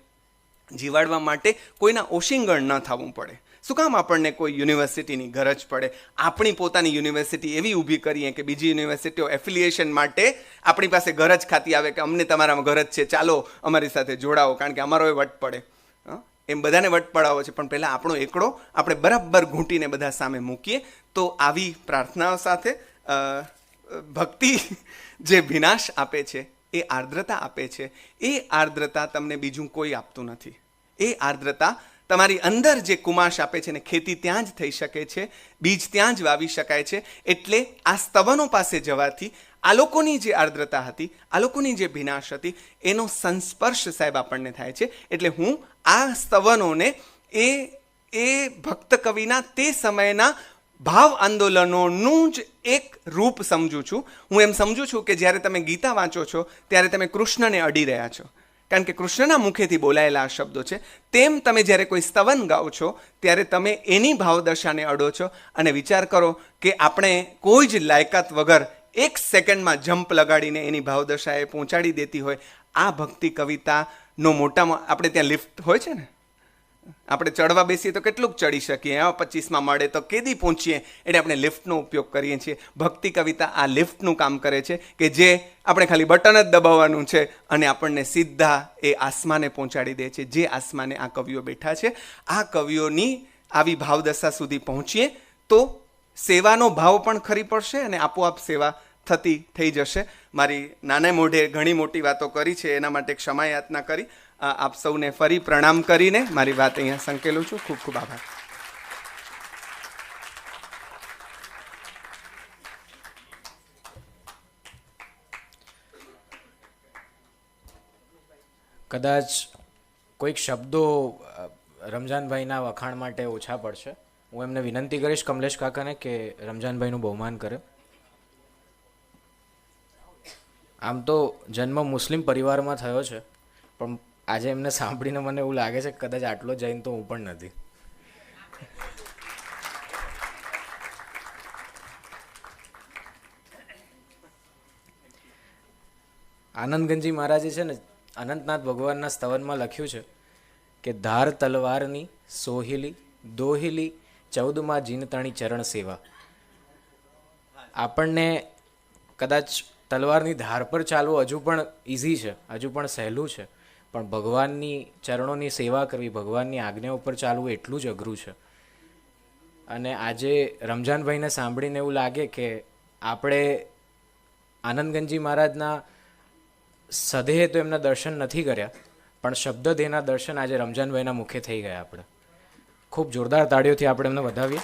જીવાડવા માટે કોઈના ઓશિંગણ ન થવું પડે. શું કામ આપણને કોઈ યુનિવર્સિટીની ગરજ પડે? આપણી પોતાની યુનિવર્સિટી એવી ઊભી કરીએ કે બીજી યુનિવર્સિટીઓ એફિલિએશન માટે આપણી પાસે ગરજ ખાતી આવે કે અમને તમારામાં ગરજ છે, ચાલો અમારી સાથે જોડાઓ, કારણ કે અમારો એ વટ પડે. એમ બધાને વટ પડાવો છે, પણ પહેલાં આપણો એકડો આપણે બરાબર ઘૂંટીને બધા સામે મૂકીએ. તો આવી પ્રાર્થનાઓ સાથે ભક્તિ જે વિનાશ આપે છે, એ આર્દ્રતા આપે છે. એ આર્દ્રતા તમને બીજું કોઈ આપતું નથી. એ આર્દ્રતા તમારી અંદર જે કુમાશ આપે છે ને, ખેતી ત્યાં જ થઈ શકે છે, બીજ ત્યાં જ વાવી શકાય છે. એટલે આ સ્તવનો પાસે જવાથી આ લોકોની જે આર્દ્રતા હતી, આ લોકોની જે ભીનાશ હતી, એનો સંસ્પર્શ સાહેબ આપણને થાય છે. એટલે હું આ સ્તવનોને એ ભક્ત કવિના તે સમયના ભાવ આંદોલનોનું જ એક રૂપ સમજું છું. હું એમ સમજું છું કે જ્યારે તમે ગીતા વાંચો છો ત્યારે તમે કૃષ્ણને અડી રહ્યા છો, કારણ કે કૃષ્ણના મુખેથી બોલાયેલા આ શબ્દો છે. તેમ તમે જ્યારે કોઈ સ્તવન ગાઓ છો ત્યારે તમે એની ભાવદશાને અડો છો. અને વિચાર કરો કે આપણે કોઈ જ લાયકાત વગર 1 સેકન્ડમાં જમ્પ લગાડીને એની ભાવદશાએ પહોંચાડી દેતી હોય. આ ભક્તિ કવિતાનો મોટામાં, આપણે ત્યાં લિફ્ટ હોય છે ને, આપણે ચડવા બેસીએ તો કેટલુંક ચડી શકીએ, 25માં મળે તો કેદી પહોંચીએ, એટલે આપણે લિફ્ટનો ઉપયોગ કરીએ છીએ. ભક્તિ કવિતા આ લિફ્ટનું કામ કરે છે કે જે આપણે ખાલી બટન જ દબાવવાનું છે અને આપણને સીધા એ આસમાને પહોંચાડી દે છે, જે આસમાને આ કવિઓ બેઠા છે. આ કવિઓની આવી ભાવદશા સુધી પહોંચીએ તો સેવાનો ભાવ પણ ખરી પડશે અને આપોઆપ સેવા થઈ જશે. મારી નાના મોઢે ઘણી મોટી વાતો કરી છે, એના માટે ક્ષમા યાચના કરી આપ સૌને ફરી પ્રણામ કરીને મારી વાત અહીંયા સંકેલું છું. ખૂબ ખૂબ આભાર. કદાચ કોઈક શબ્દો રમજાનભાઈના વખાણ માટે ઓછા પડશે. હું એમને વિનંતી કરીશ કમલેશ કાકાને કે રમજાનભાઈનું બહુમાન કરે. આમ તો જન્મ મુસ્લિમ પરિવારમાં થયો છે, પણ આજે એમને સાંભળીને મને એવું લાગે છે કે કદાચ આટલો જૈન તો હું પણ નથી. આનંદગંજી મહારાજે છે ને અનંતનાથ ભગવાનના સ્તવનમાં લખ્યું છે કે ધાર તલવારની સોહિલી દોહિલી 14માં જીનતાણી ચરણ સેવા. આપણને કદાચ તલવારની ધાર પર ચાલવું હજુ પણ ઇઝી છે, હજુ પણ સહેલું છે, પણ ભગવાનની ચરણોની સેવા કરવી, ભગવાનની આજ્ઞા ઉપર ચાલવું એટલું જ અઘરું છે. અને આજે રમજાનભાઈને સાંભળીને એવું લાગે કે આપણે આનંદગંજી મહારાજના સદેહે તો એમના દર્શન નથી કર્યા, પણ શબ્દદેહના દર્શન આજે રમજાનભાઈના મુખે થઈ ગયા. આપણે ખૂબ જોરદાર તાળીઓથી આપણે એમને વધાવીએ.